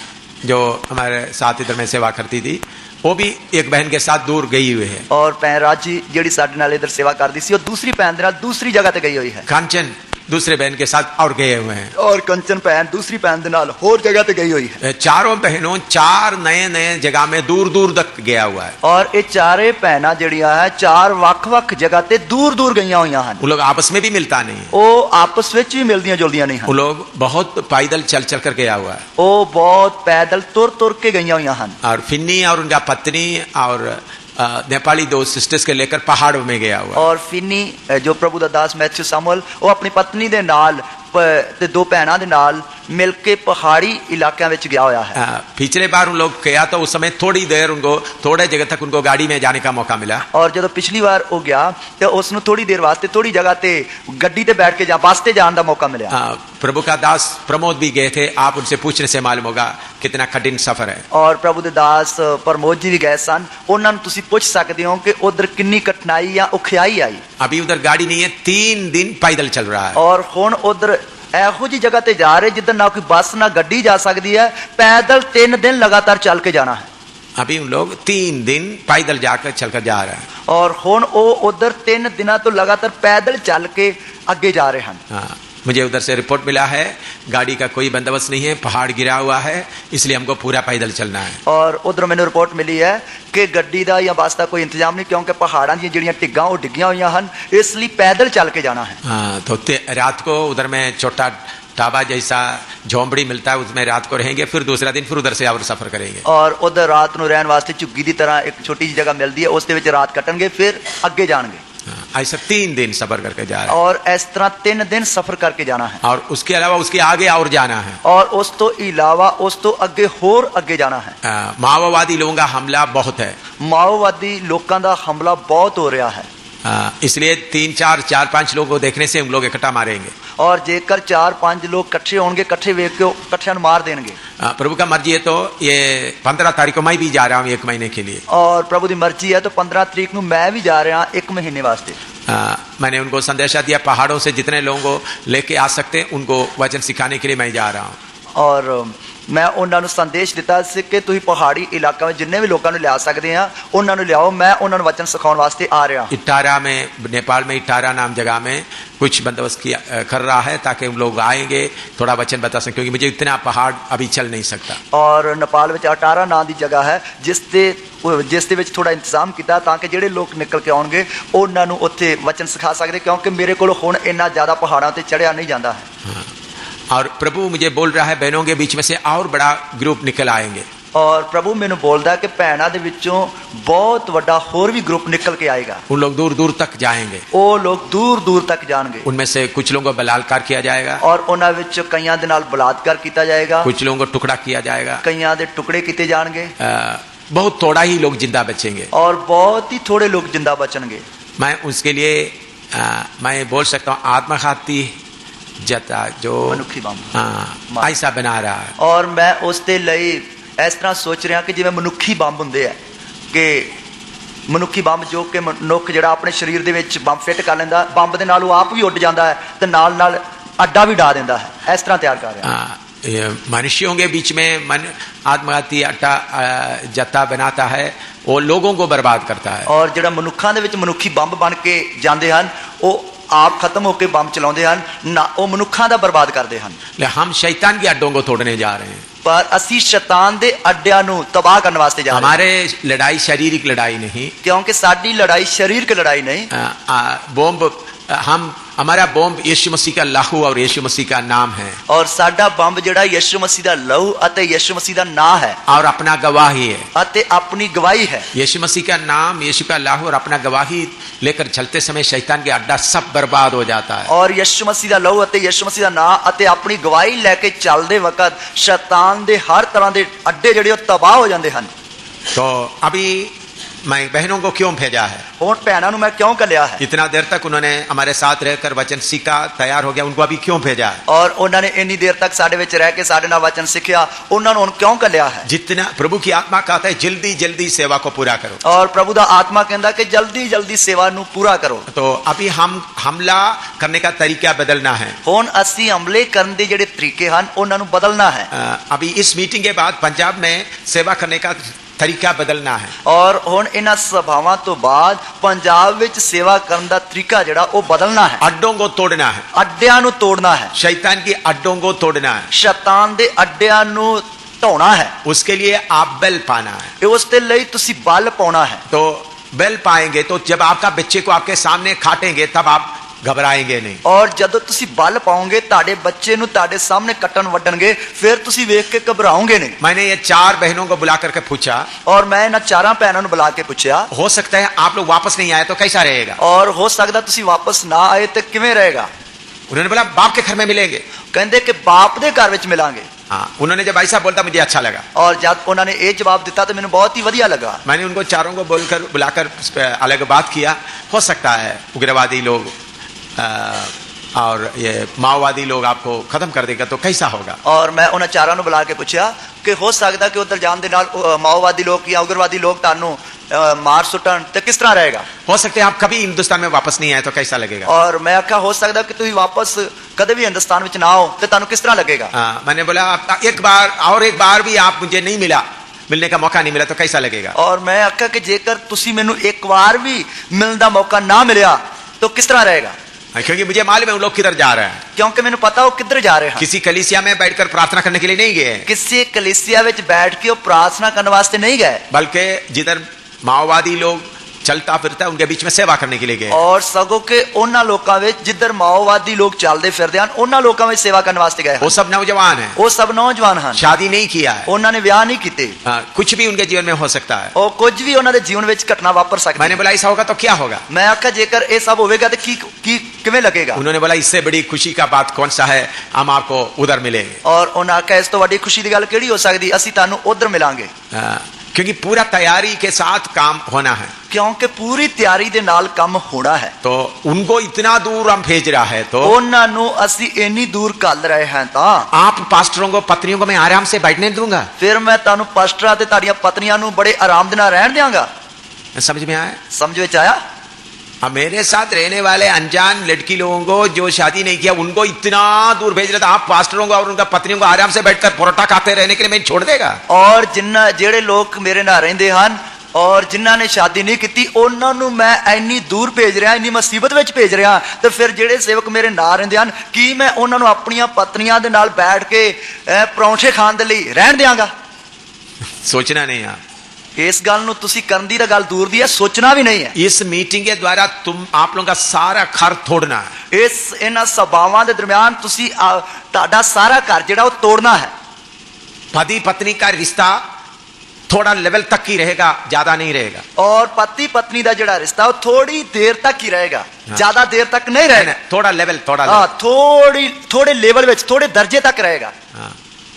जो हमारे साथ इधर में सेवा करती थी वो भी एक बहन के साथ दूर गई हुई है। और भैन राजी जी साडे नाल इधर सेवा करती सी, और दूसरी बहन दे नाल दूसरी जगह ते गई हुई है। कांचन दूसरे बहन के साथ और गए हुए हैं। और कंचन बहन दूसरी बहन दे नाल होर जगह ते गई हुई है। चारों बहनों चार नए नए जगह में दूर दूर तक गया हुआ है। और ये चारे बहना जड़ियां है चार वख-वख जगह ते दूर दूर गईयां हुई हैं। वो लोग आपस में भी मिलता नहीं है, वो आपस में भी मिलदियां जुलदियां नहीं हैं। वो लोग बहुत पैदल चल चल कर गया हुआ है। वो बहुत पैदल तुर तुर के गईयां हुई हैं। और फिन्नी और उनका पत्नी और नेपाली 2 सिस्टर्स के लेकर पहाड़ों में गया हुआ। और फिनी जो प्रभु दा दास मैथ्यू सामुअल वो अपनी पत्नी दे नाल ते 2 भैणां दे नाल मिल के पहाड़ी इलाकों में गया हुआ है। पिछले बार उन लोग गया तो उस समय थोड़ी देर उनको थोड़े जगह तक उनको गाड़ी में जाने का मौका मिला। और जब पिछली बार वो गया तो उसनु थोड़ी देर वास्ते थोड़ी जगह ते गड्डी ते बैठ के बस ते जाने का मौका मिला। प्रभु का दास प्रमोद भी गए थे, आप उनसे पूछने से मालूम होगा कितना कठिन सफर है। और प्रभु दे दास प्रमोद जी भी गए सन, उन्होंने तुसी पूछ सकते हो कि उधर कितनी कठिनाई या औखियाई आई। अभी उधर गाड़ी नहीं है, 3 दिन पैदल चल रहा है। और हुण उधर ਇਹੋ जी जगह ते जा रहे जिधर ना कोई बस ना गड्डी जा सकती है, पैदल 3 दिन लगातार चल के जाना है। अभी उन लोग 3 दिन पैदल जाकर चलकर जा रहे हैं। और हुण वो उधर 3 दिनों तो लगातार पैदल चल के आगे जा रहे हैं। मुझे उधर से रिपोर्ट मिला है गाड़ी का कोई बंदोबस्त नहीं है, पहाड़ गिरा हुआ है, इसलिए हमको पूरा पैदल चलना है। और उधर मैंने रिपोर्ट मिली है कि गड्डी का या बस का कोई इंतजाम नहीं, क्योंकि पहाड़ों दी जिहड़ियां टिग्गां वो डिग्गियां हुई हैं, इसलिए पैदल चल के जाना है। तो रात को उधर में छोटा ढाबा जैसा झोंपड़ी मिलता है, उसमें रात को रहेंगे, फिर दूसरा दिन फिर उधर से और सफर करेंगे। और उधर रात को रहने वास्ते झुग्गी की तरह एक छोटी सी जगह मिलती है, उस रात कटणगे, फिर अगे जाएंगे। ऐसा 3 दिन सफर करके जा रहे हैं। और इस तरह 3 दिन सफर करके जाना है। और उसके अलावा उसके आगे और जाना है। और उस तो इलावा उस तो अगे होर अगे जाना है। माओवादी लोगों का हमला बहुत है। माओवादी लोगों का हमला बहुत हो रहा है। इसलिए 3-4-5 लोगों को देखने से हम लोग इकट्ठा मारेंगे। और जेकर 4-5 लोग इकट्ठे होंगे, इकट्ठे वेख के इकट्ठे मार देंगे। प्रभु का मर्जी है तो ये 15 तारीख को मैं भी जा रहा हूँ 1 महीने के लिए। और प्रभु की मर्जी है तो 15 तारीख को मैं भी जा रहा 1 महीने वास्ते। मैंने उनको संदेशा दिया, पहाड़ों से जितने लोगों को लेके आ सकते हैं उनको वचन सिखाने के लिए मैं जा रहा हूँ। और मैं उन्होंने संदेश दिता कि तुम पहाड़ी इलाका में जिन्ने भी लोगों को लिया सकते हैं उन्होंने लियाओ, मैं उन्होंने वचन सिखाने वास्ते आ रहा। इटारा में, नेपाल में इटारा नाम जगह में कुछ बंदोबस्त किया कर रहा है ताकि हम लोग आएंगे थोड़ा वचन बता सकें, क्योंकि मुझे इतना पहाड़ अभी चल नहीं सकता। और नेपाल में अटारा नाम की जगह है जिसके विच थोड़ा इंतजाम किया ताकि ਜਿਹੜੇ लोग निकल के आउणगे उन्होंने उत्थे वचन सिखा सकते, क्योंकि मेरे को हुण इन्ना ज़्यादा पहाड़ों पर चढ़िया नहीं जाता है। और प्रभु मुझे बोल रहा है बहनों के बीच में से और बड़ा ग्रुप निकल आएंगे। और प्रभु मैंने बोलता है कि भैनों के विचों बहुत बड़ा होर भी ग्रुप निकल के आएगा। उन लोग दूर दूर तक जाएंगे। वो लोग दूर दूर तक जाएंगे। उनमें से कुछ लोगों को बलात्कार किया जाएगा। और उन्हां विच कईयां दे नाल बलात्कार किया जाएगा। कुछ लोगों को टुकड़ा किया जाएगा। कईयां दे टुकड़े किए जाएंगे। बहुत थोड़ा ही लोग जिंदा बचेंगे। और बहुत ही थोड़े लोग जिंदा बचेंगे। मैं उसके लिए मैं बोल सकता हूँ आत्मघाती जता जो मनुखी बंब ऐसा बना रहा है। और मैं उसके लिए इस तरह सोच रहा कि जिवें मनुखी बंब होंदे है कि मनुखी बंब जो कि मनुख जिहड़ा अपने शरीर दे विच बंब फिट कर लैंदा, बंब दे नाल वो आप भी उड़ जाता है ते नाल नाल अड्डा भी डा देता है। इस तरह तैयार कर रहा है। मनुष्यों के बीच में आत्मघाती अट्टा जत्ता बनाता है, वो लोगों को बर्बाद करता है। और जिहड़ा मनुखां दे विच मनुखी बंब बन के जाते हैं वो आप खत्म होकर बंब चलाते हैं ना, वो मनुखां दा बर्बाद करते हैं। हम शैतान के अड्डों को तोड़ने जा रहे हैं। पर असी शैतान दे अड्डियां नूं तबाह करने वास्ते जा रहे हैं। हमारे लड़ाई शारीरिक लड़ाई नहीं, क्योंकि साडी लड़ाई शरीर की लड़ाई नहीं। बॉम्ब हमारा बॉम्ब यीशु मसीह का लहू और यीशु मसीह का नाम है। और साडा बंब जिहड़ा यीशु मसीह दा लहू अते यीशु मसीह दा नाम है। और अपना गवाही है अते अपनी गवाही है। यीशु मसीह का नाम, यीशु का लहू और अपना गवाही लेकर चलते समय शैतान के अड्डा सब बर्बाद हो जाता है। और यीशु मसीह दा लहू अते यीशु मसीह दा नाम अते अपनी गवाही लेके चलते वक्त शैतान दे हर तरह के अड्डे जिहड़े तबाह हो जाते हैं। तो अभी मैं बहनों को क्यों भेजा है? हुण भैनों नूं मैं क्यों कलिया है? इतना देर तक उन्होंने हमारे साथ रहकर वचन सीखा, तैयार हो गया, उनको अभी क्यों भेजा है? और उन्होंने इतनी देर तक साडे विच रह के साडे नाल वचन सीखिया, उन्होंने हुण क्यों कलिया है? जितना प्रभु की आत्मा कहता है जल्दी जल्दी सेवा को पूरा करो। और प्रभु दा आत्मा कहता कि जल्दी जल्दी सेवा नूं पूरा करो। तो अभी हम हमला करने का तरीका बदलना है। हुण असीं हमले करन दे जिहड़े तरीके हन उन्हां नूं बदलना है। अभी इस मीटिंग के बाद पंजाब में सेवा करने का तरीका बदलना है। और हुण इन्हां सभावां तो बाद पंजाब विच सेवा करन दा तरीका जिहड़ा वो बदलना है। अड्डों को तोड़ना है, अड्डियां नूं तोड़ना है, शैतान की अड्डों को तोड़ना है, शैतान दे अड्डियां नूं ढाउणा है। उसके लिए आप बल पाना है। उसके लिए तुसीं बल पाउणा है। तो बल पाएंगे तो जब आपका बच्चे को आपके सामने खाटेंगे तब आप घबराएंगे नहीं। और जदों तुसी बल पाओगे ताड़े बच्चे नु ताड़े सामने कट्टन वड्डणगे, फिर तुसी वेख के घबराओगे नहीं। मैंने ये 4 बहनों को बुला करके पूछा, और मैं इन 4 भैनों नु बुला के पूछा, हो सकता है आप लोग वापस नहीं आए तो कैसा रहेगा? और हो सकता तुसी वापस ना आए तो किवें रहेगा? उन्होंने बोला बाप के घर में मिलेंगे। कहंदे कि बाप दे घर विच मिलांगे। हाँ, उन्होंने जब ऐसा बोलता मुझे अच्छा लगा, और जब उन्होंने ये जवाब दिता तो मैंने बहुत ही बढ़िया लगा। मैंने उनको 4 को बुलाकर अलग बात किया। हो सकता है उग्रवादी लोग और ये माओवादी लोग आपको खत्म कर देगा तो कैसा होगा? और मैं उन्हें 4 बुला के पूछा कि हो सकता कि उधर जान दे नाल माओवादी लोग या उग्रवादी लोग तानू मार सुटन तो किस तरह रहेगा? हो सकता है आप कभी हिंदुस्तान में वापस नहीं आए तो कैसा लगेगा? और मैं आखा हो सकता कि तुम वापस कदे भी हिंदुस्तान में ना हो तो तानू किस तरह लगेगा? मैंने बोला एक बार भी आप मुझे नहीं मिलने का मौका नहीं मिला तो कैसा लगेगा? और मैं आखा कि जेकर तुसी मैनू एक बार भी मिलने का मौका ना मिला तो किस तरह रहेगा? क्योंकि मुझे मालूम है वो लोग किधर जा रहे हैं। क्योंकि मैंने पता वो किधर जा रहे हैं। किसी कलीसिया में बैठकर प्रार्थना करने के लिए नहीं गए, किसी कलीसिया में बैठ के वो प्रार्थना करने वास्ते नहीं गए, बल्कि जिधर माओवादी लोग चलता फिरता उनके बीच में सेवा करने के लिए गए। और सगों के उन्हां लोकां विच जिधर माओवादी लोग चलते फिरते हैं उन्हां लोकां विच सेवा करने वास्ते गए। वो सब नौजवान हैं, वो सब नौजवान हैं, शादी नहीं किया है, उन्होंने ब्याह नहीं किए, कुछ भी उनके जीवन में हो सकता है, और कुछ भी उन्होंने जीवन में घटना वापर सकती। मैंने बोला ऐसा होगा तो क्या होगा? मैं आखा जेकर ये सब होगा तो किवें लगेगा? उन्होंने बोला इससे बड़ी खुशी का बात कौन सा है, हम आपको उधर मिलेंगे। और उन्हें आखा इस तो बड़ी खुशी की गल केड़ी हो सकती, असीं तानू उधर मिलांगे। क्योंकि पूरा तैयारी के साथ काम होना है, क्योंकि पूरी तैयारी दे नाल काम होना है। तो उनको इतना दूर हम भेज रहा है तो उन्हां नू असीं इन्नी दूर कल रहे हैं तो आप पास्टरों को पत्नियों को मैं आराम से बैठने दूंगा, फिर मैं तानू पास्टरां ते ताड़ियां पत्नियां नू बड़े आराम दे नाल रहन देंगा। समझ में आया? समझ में आया? अब मेरे साथ रहने वाले अनजान लड़की लोगों को जो शादी नहीं किया उनको इतना दूर भेज रहे थे, आप पास्टरों को और उनका पत्नियों को आराम से बैठकर परोठा खाते रहने के लिए मैं छोड़ देगा? और जिन्ना जेड़े लोग मेरे नाल रहिंदे हन और जिन्हां ने शादी नहीं की उन्हां नू मैं इन्नी दूर भेज रहा, इन्नी मुसीबत विच भेज रहा, तो फिर जेड़े सेवक मेरे नाल रहिंदे हन की मैं उन्हां नू अपनियां पत्नियां दे नाल बैठ के परौंठे खाण दे लई रहन देंगा? सोचना नहीं है इस गल नू तुसी करन दी गल दूर दी है, सोचना भी नहीं है। इस मीटिंग के द्वारा आप लोगों का सारा घर तोड़ना है। इस इन्हां सभावां दे दरमियान तुसी ताड़ा सारा घर जेड़ा वो तोड़ना है। पति पत्नी का रिश्ता थोड़ा लेवल तक ही रहेगा, ज्यादा नहीं रहेगा। और पति पत्नी का जेड़ा रिश्ता वो थोड़ी देर तक ही रहेगा, ज्यादा देर तक नहीं रहेगा। थोड़ा लेवल थोड़े लेवल में थोड़े दर्जे तक रहेगा।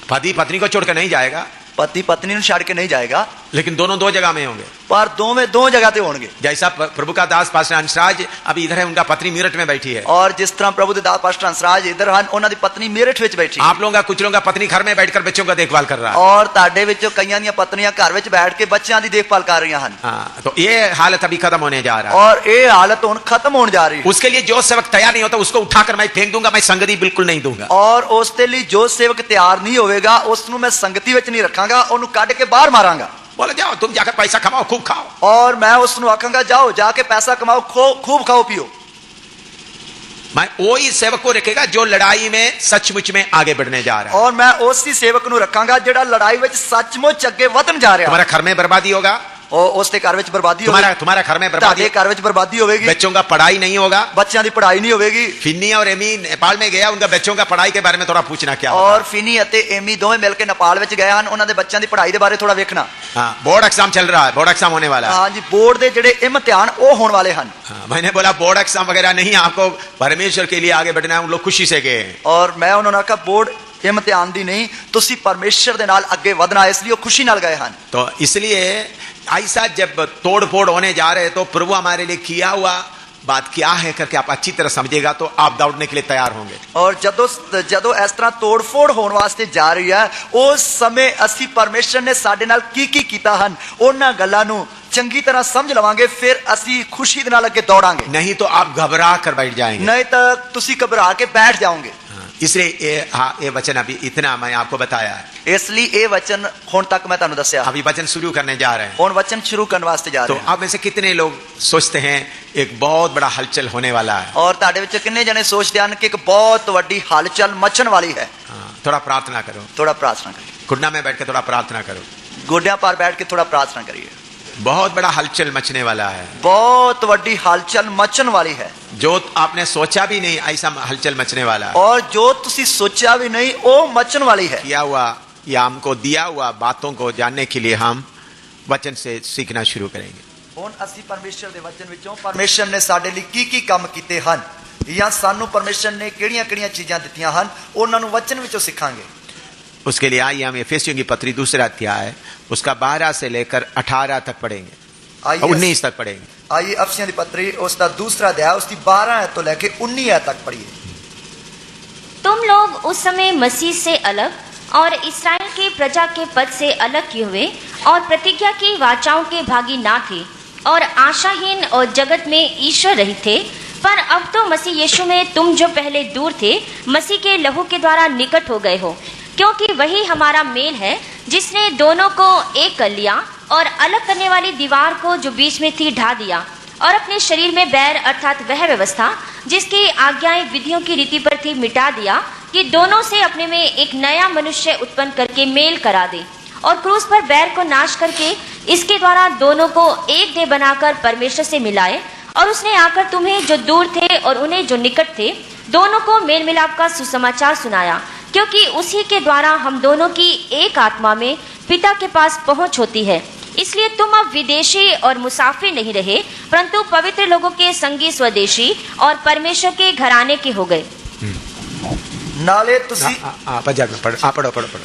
पति पत्नी को छोड़कर नहीं जाएगा, पति पत्नी ने छाड़ के नहीं जाएगा, लेकिन दोनों 2 जगह में होंगे, पर दो जगह पे होंगे। जैसा प्रभु का दास पास्टर हंसराज अभी इधर है, उनका पत्नी मेरठ में बैठी है, और जिस तरह प्रभु के दास पास्टर हंसराज इधर हैं, उन्हां दी पत्नी मेरठ विच बैठी। आप लोगों का कुछ लोगों का पत्नी घर में बैठकर बच्चों का देखभाल कर रहा है, और ताडे विचों कईयां दी पत्नियां घर विच बैठ के बच्चों की देखभाल कर रही हैं। तो ये हालत अभी खत्म होने जा रहा है, और ये हालत हुण खत्म होने जा रही है। उसके लिए जो सेवक तैयार नहीं होता उसको उठाकर मैं फेंक दूंगा, मैं संगति बिल्कुल नहीं दूंगा। और उसके लिए जो सेवक तैयार नहीं होगा उसनू मैं संगति विच नहीं रखांगा, उन्हें कढ़ के बाहर मारांगा। बोले जाओ तुम जाकर पैसा कमाओ, खूब खाओ, और मैं उसनू आखांगा जाओ जाके पैसा कमाओ, खूब खाओ पियो। मैं वही सेवक को रखेगा जो लड़ाई में सचमुच में आगे बढ़ने जा रहा है, और मैं उसी सेवक नू रखांगा जेड़ा लड़ाई में सचमुच अगे वधन जा रहा है। तुम्हारा घर में बर्बादी होगा, और उसके घर में बर्बादी होगी, तुम्हारा घर में बर्बादी, घर में बर्बादी होगी, बच्चों का पढ़ाई नहीं होगा, बच्चों की पढ़ाई नहीं होगी। फिन्नी और एमी नेपाल में गया, उनका बच्चों का पढ़ाई के बारे में थोड़ा पूछना क्या। और फिनी और एमी दोवें मिलकर नेपाल में गए हैं, उन्होंने बच्चों की पढ़ाई के बारे थोड़ा देखना। बोर्ड एग्जाम चल रहा है, बोर्ड एग्जाम होने वाला है। हाँ जी, बोर्ड के जेडे इम्तिहान वो होने वाले हैं। मैंने बोला बोर्ड एग्जाम वगैरह नहीं, आपको परमेश्वर के लिए आगे बढ़ना है, उन लोग खुशी से गए। और मैं उन्होंने कहा बोर्ड इम्तिहान दी नहीं, तुसी परमेश्वर दे नाल आगे वधना, इसलिए खुशी नाल गए हैं। तो इसलिए ऐसा जब तोड़ फोड़ होने जा रहे तो प्रभु हमारे लिए किया हुआ बात क्या है करके आप अच्छी तरह समझेगा तो आप दौड़ने के लिए तैयार होंगे। और जदों इस तरह तोड़ फोड़ होने वास्ते जा रही है, उस समय असी परमेश्वर ने साडे नाल की कीता हन उन्हां गल्लां नूं चंगी तरह समझ लवांगे, फिर असी खुशी दे नाल अगे दौड़ांगे। नहीं तो आप घबरा कर बैठ जाएंगे, नहीं तो तुसी घबरा के बैठ जाओगे। इसलिए ये वचन अभी इतना मैं आपको बताया है, इसलिए ये वचन हुण तक मैं तुहानू दस्या। अभी वचन शुरू करने जा रहे हैं, हुण वचन शुरू करने वास्ते जा रहे हैं। तो आप में से कितने लोग सोचते हैं एक बहुत बड़ा हलचल होने वाला है? और तुहाडे विच कितने जने सोचते हैं कि एक बहुत बड़ी हलचल मचन वाली है? थोड़ा प्रार्थना करो, थोड़ा प्रार्थना करिए, घुटना में बैठ के थोड़ा प्रार्थना करो, गोड्यां पर बैठ के थोड़ा प्रार्थना करिए। बहुत बड़ा हलचल मचने वाला है, बहुत बड़ी हलचल मचन वाली है। जो आपने सोचा भी नहीं ऐसा हलचल मचने वाला, और जो तुसी सोचा भी नहीं वो मचन वाली है। किया हुआ या हमको दिया हुआ बातों को जानने के लिए हम वचन से सीखना शुरू करेंगे। ਹੁਣ ਅਸੀਂ ਪਰਮੇਸ਼ਰ ਦੇ ਵਚਨ ਵਿੱਚੋਂ ਪਰਮੇਸ਼ਰ ਨੇ ਸਾਡੇ ਲਈ ਕੀ ਕੰਮ ਕੀਤੇ ਹਨ ਜਾਂ ਸਾਨੂੰ ਪਰਮੇਸ਼ਰ ਨੇ ਕਿਹੜੀਆਂ ਚੀਜ਼ਾਂ ਦਿੱਤੀਆਂ ਹਨ ਉਹਨਾਂ ਨੂੰ ਵਚਨ ਵਿੱਚੋਂ ਸਿੱਖਾਂਗੇ। उसके लिए आइए हम एफेसियों की पत्री दूसरा अध्याय उसका 12 से लेकर 18 तक पढ़ेंगे, 19 तक पढ़ेंगे। आइए अफसियों की पत्री उसका दूसरा अध्याय उसकी 12 आयत तो लेके 19 आयत तक पढ़िए। तुम लोग उस समय मसीह से अलग और इस्राएल के प्रजा के पद से अलग किए हुए और प्रतिज्ञा की वाचाओं के भागी ना थे और आशाहीन और जगत में ईश्वर रहित थे, पर अब तो मसीह यीशु में तुम जो पहले दूर थे मसीह के लहू के द्वारा निकट हो गए हो, क्योंकि वही हमारा मेल है जिसने दोनों को एक कर लिया और अलग करने वाली दीवार को जो बीच में थी ढा दिया और अपने शरीर में बैर अर्थात वह व्यवस्था जिसकी आज्ञाएं विधियों की रीति पर थी मिटा दिया, कि दोनों से अपने में एक नया मनुष्य उत्पन्न करके मेल करा दे और क्रूस पर बैर को नाश करके इसके द्वारा दोनों को एक देह बनाकर परमेश्वर से मिलाए। और उसने आकर तुम्हें जो दूर थे और उन्हें जो निकट थे दोनों को मेल मिलाप का सुसमाचार सुनाया, क्योंकि उसी के द्वारा हम दोनों की एक आत्मा में पिता के पास पहुंच होती है। इसलिए तुम अब विदेशी और मुसाफिर नहीं रहे, परंतु पवित्र लोगों के संगी स्वदेशी और परमेश्वर के घराने के हो गए। नाले तुसी पढ़ो।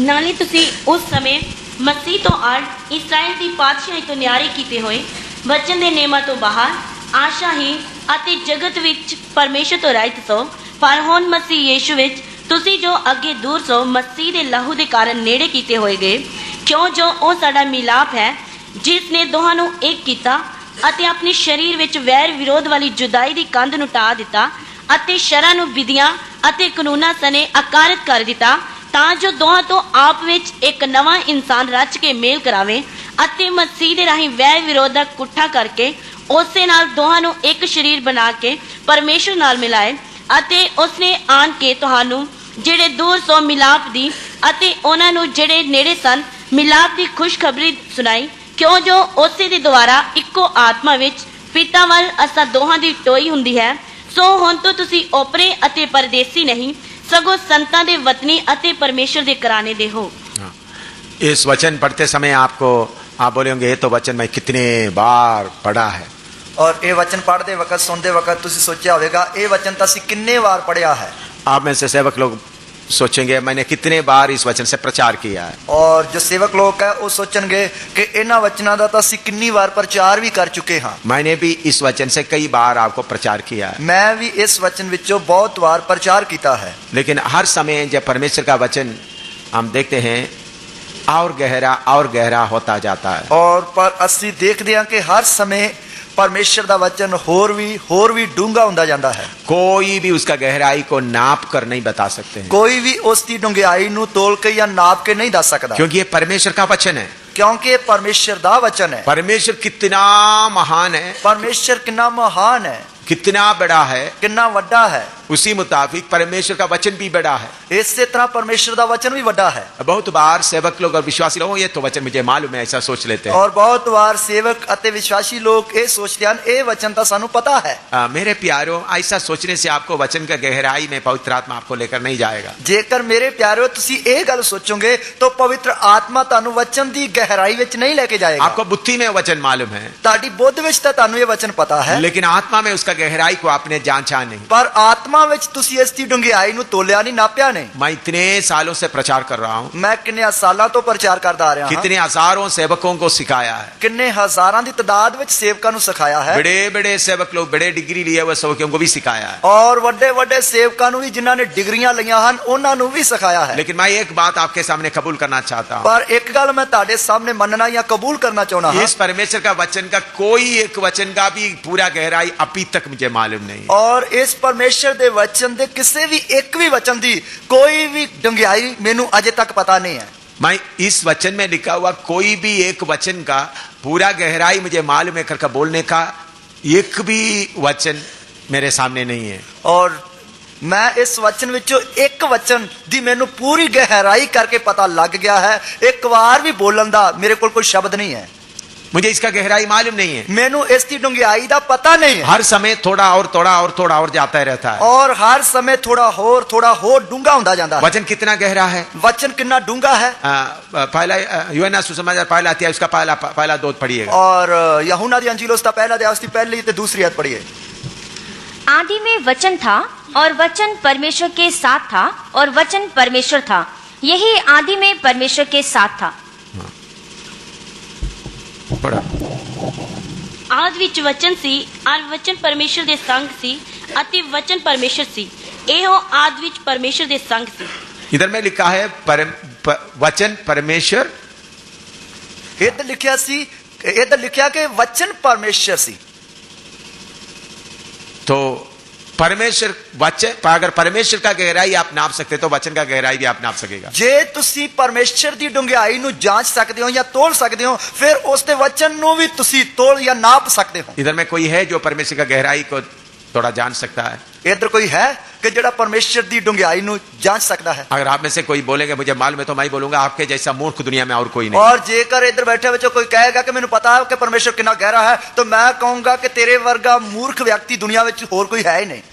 नाले तुसी उस समय मसीह तो आड़ इस्राएल दी पातशाही तो न्यारे कीते होए वचन दे नेमा तो बाहर आशाहीन ਅਤੇ जगत विच परमेश्वर तो ਰਹਿਤ सो, पर हुण मसीह यीशु विच तुसी जो अगे दूर सो मसीह दे लहू दे कारण नेड़े कीते होए गए, क्यों जो ओ साडा मिलाप है जिस ने दोहां नूं एक कीता ਅਤੇ अपने शरीर विच वैर विरोध वाली जुदाई दी कंध नूं ਢਾ ਦਿੱਤਾ ਅਤੇ शरां नूं विधियां ਅਤੇ कानूनां सने अकारित कर दिता, ਤਾਂ ਜੋ ਦੋਹਾਂ ਤੋਂ ਆਪ ਵਿੱਚ ਇੱਕ ਨਵਾਂ ਇਨਸਾਨ ਰਚ ਕੇ ਮੇਲ ਕਰਾਵੇ ਅਤੇ ਮਸੀਹ ਦੇ ਰਾਹੀਂ ਵੈਰ ਵਿਰੋਧ ਦਾ ਇਕੱਠਾ ਕਰਕੇ ਉਸੇ ਨਾਲ ਦੋਹਾਂ ਨੂੰ ਇੱਕ ਸਰੀਰ ਬਣਾ ਕੇ ਪਰਮੇਸ਼ਰ ਨਾਲ ਮਿਲਾਏ। ਅਤੇ ਉਸਨੇ ਆਣ ਕੇ ਤੁਹਾਨੂੰ ਜਿਹੜੇ ਦੂਰ ਸੋ ਮਿਲਾਪ ਦੀ ਅਤੇ ਉਹਨਾਂ ਨੂੰ ਜਿਹੜੇ ਨੇੜੇ ਸਨ ਮਿਲਾਪ ਦੀ ਖੁਸ਼ਖਬਰੀ ਸੁਣਾਈ, ਕਿਉਂ ਜੋ ਉਸੇ ਦੇ ਦੁਆਰਾ ਇੱਕੋ ਆਤਮਾ ਵਿੱਚ ਪਿਤਾ ਵੱਲ ਅਸਾਂ ਦੋਹਾਂ ਦੀ ਟੋਈ ਹੁੰਦੀ ਹੈ। ਸੋ ਹੁਣ ਤੋਂ ਤੁਸੀਂ ਓਪਰੇ ਅਤੇ ਪਰਦੇਸੀ नहीं सगो संतां दे वतनी अते परमेश्वर दे कराने दे हो। इस वचन पढ़ते समय आप बोले होंगे ये तो वचन मैं कितने बार पढ़ा है, और ये वचन पढ़ते वक्त सुनते वक्त तुसी सोचा होगा ये वचन तो असीं कितने बार पढ़िया है। आप में से सेवक लोग सोचेंगे मैंने कितने बार इस वचन से प्रचार किया है, और जो सेवक लोग है वो सोचेंगे कि इन्हां वचनां दा तां असीं कितनी बार प्रचार भी कर चुके हाँ। मैंने भी इस वचन से कई बार आपको प्रचार किया है, मैं भी इस वचन विचों बहुत बार प्रचार किया है। लेकिन हर समय जब परमेश्वर का वचन हम देखते हैं और गहरा होता जाता है, और पर असीं देखते हैं कि हर समय परमेश्वर दा वचन होर भी डूंगा हुंदा जांदा है। कोई भी उसका गहराई को नाप कर नहीं बता सकते हैं, कोई भी उसकी डूंघाई नूं तोल के या नाप के नहीं दस सकता, क्योंकि ये परमेश्वर का वचन है। क्योंकि ये परमेश्वर दा वचन है। परमेश्वर कितना महान है, परमेश्वर कितना महान है, कितना बड़ा है, कितना वड्डा है, उसी मुताबिक परमेश्वर का वचन भी बड़ा है। इसी तरह परमेश्वर का वचन भी बड़ा है। बहुत बार सेवक लोग और विश्वासी लोग ये तो वचन मुझे मालूम है ऐसा सोच लेते हैं, और बहुत बार सेवक अते विश्वासी लोग ये सोचते हैं ये वचन तो सानू पता है। मेरे प्यारों ऐसा सोचने से आपको वचन का गहराई में पवित्र आत्मा आपको लेकर नहीं जाएगा। जेकर मेरे प्यारों तुसी ये गल सोचोगे तो पवित्र आत्मा तानू वचन दी गहराई विच नहीं लेके जाएगा। आपको बुद्धि में वचन मालूम है, ताड़ी बुद्ध विच तो तानू ये वचन पता है, लेकिन आत्मा में उसका गहराई को आपने जांचा नहीं। पर आत्मा विच तुसी इसकी डूंघाई नूं तोलिया नहीं, नापिया नहीं। मैं इतने सालों से प्रचार कर रहा हूँ, मैं कितने सालों तो प्रचार करता आ रहा हूं, कितने हजारों सेवकों को सिखाया है, कितने हजारां दी तादाद विच सेवकां नूं सिखाया है, बड़े बड़े सेवक लोग बड़े डिग्री लिए हुए सेवकों को भी सिखाया है, और वड्डे वड्डे सेवकां नूं भी जिन्हां ने डिग्रियां लईयां हन उन्हां नूं भी सिखाया है। लेकिन मैं एक बात आपके सामने कबूल करना चाहता हूँ, पर एक गल मैं तुहाडे सामने मनना या कबूल करना चाहना हूं, इस परमेश्वर का वचन का कोई एक वचन का भी पूरा गहराई अभी तक मुझे मालूम नहीं, और इस परमेश्वर दे वचन दे किसी भी एक भी वचन दी कोई भी डूंघाई मैनू अजे तक पता नहीं है। मैं इस वचन में लिखा हुआ कोई भी एक वचन का पूरा गहराई मुझे मालूम है करके बोलने का एक भी वचन मेरे सामने नहीं है, और मैं इस वचन विचों एक वचन दी मैनू पूरी गहराई करके पता लग गया है, एक बार भी बोलन दा मेरे कोल कोई शब्द नहीं है। मुझे इसका गहराई मालूम नहीं है, ਮੈਨੂੰ ਇਸ ਦੀ ਡੂੰਘਾਈ ਦਾ ਪਤਾ ਨਹੀਂ ਹੈ। हर समय थोड़ा और थोड़ा और थोड़ा और जाता रहता है। ਔਰ ਹਰ ਸਮੇਂ ਥੋੜਾ ਹੋਰ ਡੂੰਘਾ ਹੁੰਦਾ ਜਾਂਦਾ ਹੈ। वचन कितना गहरा है, ਵਚਨ ਕਿੰਨਾ ਡੂੰਘਾ ਹੈ। पहला यूहन्ना सुसमाचार पहला अध्याय उसका पहला दो पढ़िएगा। और यूहन्ना दी अंजील उसका पहला अध्याय उसकी पहली ते दूसरी आयत पढ़िए। आदि में वचन था और वचन परमेश्वर के साथ था और वचन परमेश्वर था, यही आदि में परमेश्वर के साथ था। पढ़ा। ਆਦਿ ਵਿੱਚ ਵਚਨ ਸੀ ਔਰ ਵਚਨ ਪਰਮੇਸ਼ਰ ਦੇ ਸੰਗ ਸੀ ਅਤੇ ਵਚਨ ਪਰਮੇਸ਼ਰ ਸੀ, ਇਹੋ ਆਦਿ ਵਿੱਚ ਪਰਮੇਸ਼ਰ ਦੇ ਸੰਗ ਸੀ। इधर में लिखा है वचन परमेश्वर, इधर लिखा कि वचन परमेश्वर सी। तो परमेश्वर वचन, अगर परमेश्वर का गहराई आप नाप सकते तो वचन का गहराई भी आप नाप सकेगा। जे तुसी परमेश्वर दी डूंघाई नु जांच सकते हो या तोल सकते हो, फिर उसके वचन नु भी तुसी तोल या नाप सकते हो। इधर में कोई है जो परमेश्वर का गहराई को थोड़ा जान सकता है? इधर कोई है कि जड़ा परमेश्वर दी डूंघाई नु जांच सकता है? अगर आप में से कोई बोलेंगे मुझे मालूम है, तो मैं बोलूंगा आपके जैसा मूर्ख दुनिया में और कोई नहीं। और जेकर इधर बैठे बच्चों कोई कहेगा कि मैंने पता है कि परमेश्वर कितना गहरा है, तो मैं कहूंगा कि तेरे वर्गा मूर्ख व्यक्ति दुनिया में और कोई है ही नहीं।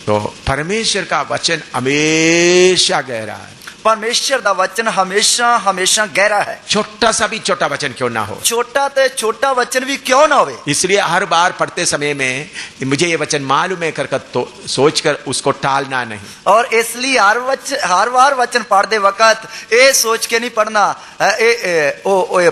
तो परमेश्वर का वचन हमेशा गहरा है। परमेश्वर दा वचन हमेशा हमेशा गहरा है। छोटा सा भी छोटा वचन क्यों ना हो, छोटा ते छोटा वचन भी क्यों ना होवे। इसलिए हर बार पढ़ते समय में मुझे ये वचन मालूम है कर तो सोचकर उसको टालना नहीं। और इसलिए हर बार वचन पढ़ते वक्त ये सोच के नहीं पढ़ना,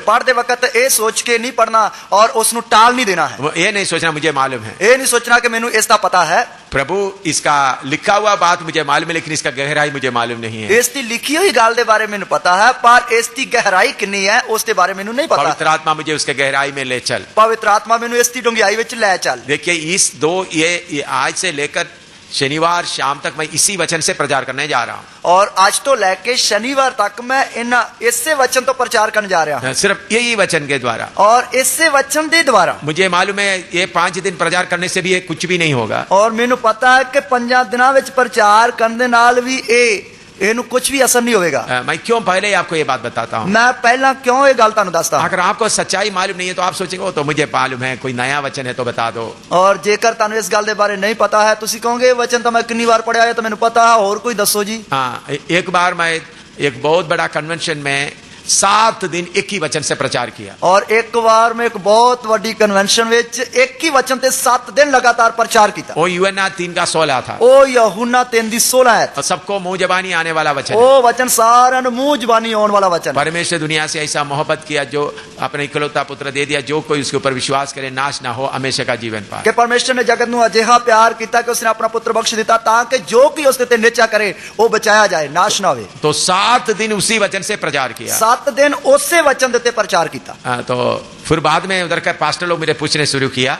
पढ़ते वक्त ये सोच के नहीं पढ़ना और उसनु टाल नहीं देना है। ये नहीं सोचना मुझे मालूम है, ये नहीं सोचना कि मैनू इसका पता है, प्रभु इसका लिखा हुआ बात मुझे मालूम है लेकिन इसका गहराई मुझे मालूम नहीं है। इसकी लिखी हुई गाल दे बारे में पता है पर इसकी गहराई कितनी है उसके बारे में नहीं पता। पवित्र आत्मा मुझे उसके गहराई में ले चल, पवित्र आत्मा मैनू इसकी डूंघाई विच ले चल। देखिए इस ये आज से लेकर शनिवार शाम तक मैं इसी वचन से प्रचार करने जा रहा हूँ। और आज तो लेके शनिवार तक मैं इससे वचन तो प्रचार करने जा रहा हूँ, सिर्फ यही वचन के द्वारा और इससे वचन दे द्वारा। मुझे मालूम है ये 5 दिन प्रचार करने से भी ये कुछ भी नहीं होगा। और मैनू पता है कि 5 दिनों में प्रचार करने नाल भी इनू कुछ भी असर नहीं होगा। मैं क्यों पहले ही आपको ये बात बताता हूँ, मैं पहला क्यों ये गल तुहानू दसदा। अगर आपको सच्चाई मालूम नहीं है तो आप सोचेंगे वो तो मुझे मालूम है, कोई नया वचन है तो बता दो। और जेकर तुहानू इस गल दे बारे नहीं पता है, तुसी कहोगे वचन तो मैं कितनी बार पढ़िया है तो मैनू पता है, और कोई दसो जी। हाँ, एक बार मैं एक बहुत बड़ा कन्वेंशन में 7 दिन एक ही वचन से प्रचार किया। और एक बार में एक बहुत बड़ी कन्वेंशन विच एक ही वचन ते 7 दिन लगातार प्रचार किया। वो यूहन्ना 3:16 था। ओ यूहन्ना 3:16 है। और सबको मुंह जबानी आने वाला वचन। ओ वचन सारा मुंह जबानी आने वाला वचन। परमेश्वर दुनिया से ऐसा मोहब्बत किया जो अपने इकलौता पुत्र दे दिया, जो कोई उसके ऊपर विश्वास करे नाश ना हो, हमेशा का जीवन पाए। कि परमेश्वर ने जगत नू अजिहा प्यार किया कि उसने अपना पुत्र बख्श दिता ताकि जो कोई उसके ते निचा करे वो बचाया जाए, नाश ना होवे। तो 7 दिन उसी वचन से प्रचार किया। 7 दिन उससे वचन देते प्रचार किया। तो फिर बाद में उधर का पास्टर लोग मेरे पूछने शुरू किया,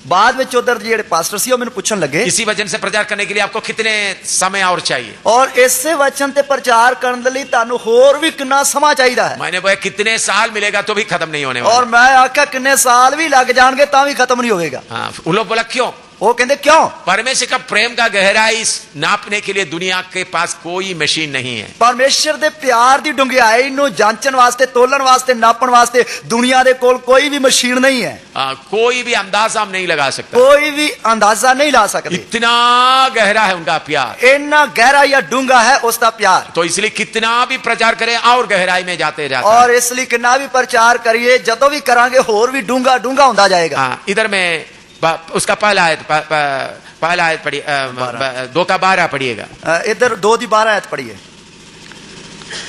बाद में उधर जेड़े पास्टर सी मैंने पूछने लगे इसी वचन से प्रचार करने के लिए आपको कितने समय और चाहिए, और इससे वचन ते प्रचार करने लिए तानू होर भी कितना समय चाहिए है। मैंने बोला कितने साल मिलेगा तो भी खत्म नहीं होने वाला। और मैं आख्या कितने साल भी लग जाएंगे ता भी खत्म नहीं होगा। हाँ, उन लोग बोला क्यों? वो कहते क्यों? परमेश्वर का प्रेम का गहराई नापने के लिए दुनिया के पास कोई मशीन नहीं है। परमेश्वर दे प्यार दी डूंघाई नु जांचन वास्ते, तोलन वास्ते, नापन वास्ते दुनिया दे कोल कोई भी मशीन नहीं है। कोई भी अंदाजा नहीं लगा सकता, कोई भी अंदाजा नहीं ला सकते। इतना गहरा है उनका प्यार, इतना गहरा या डूंगा है उसका प्यार। तो इसलिए कितना भी प्रचार करें और गहराई में जाते जाते, और इसलिए कितना भी प्रचार करिए जदों भी करांगे होर भी डूंगा डूंगा होता जाएगा। इधर में उसका पहला आयत पढ़िए, 2:12 पढ़िएगा। इधर 2:12 आयत पढ़िए।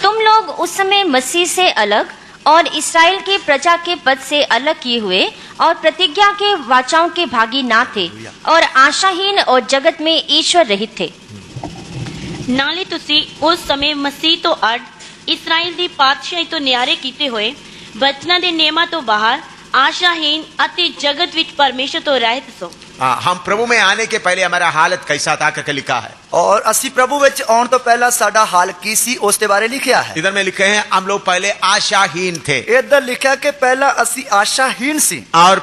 तुम लोग उस समय मसीह से अलग और इस्राएल के प्रजा के पद से अलग किए हुए और प्रतिज्ञा के वाचाओं के भागी ना थे और आशाहीन और जगत में ईश्वर रहित थे। नाले तुसी उस समय मसीह तो अड इस्राएल दी पातशाही तो न्यारे कीते हुए बचना दे नेमा तो बाहर आशाहीन अति जगत विच परमेश्वर तो रहत सो। हम प्रभु में आने के पहले हमारा हालत कैसा था करके लिखा है, और असी प्रभु विच आउण तो पहला साडा हाल की सी उसके बारे लिखा है। इधर में लिखे हैं हम लोग पहले आशाहीन थे। इधर लिखा कि पहला असी आशाहीन सी और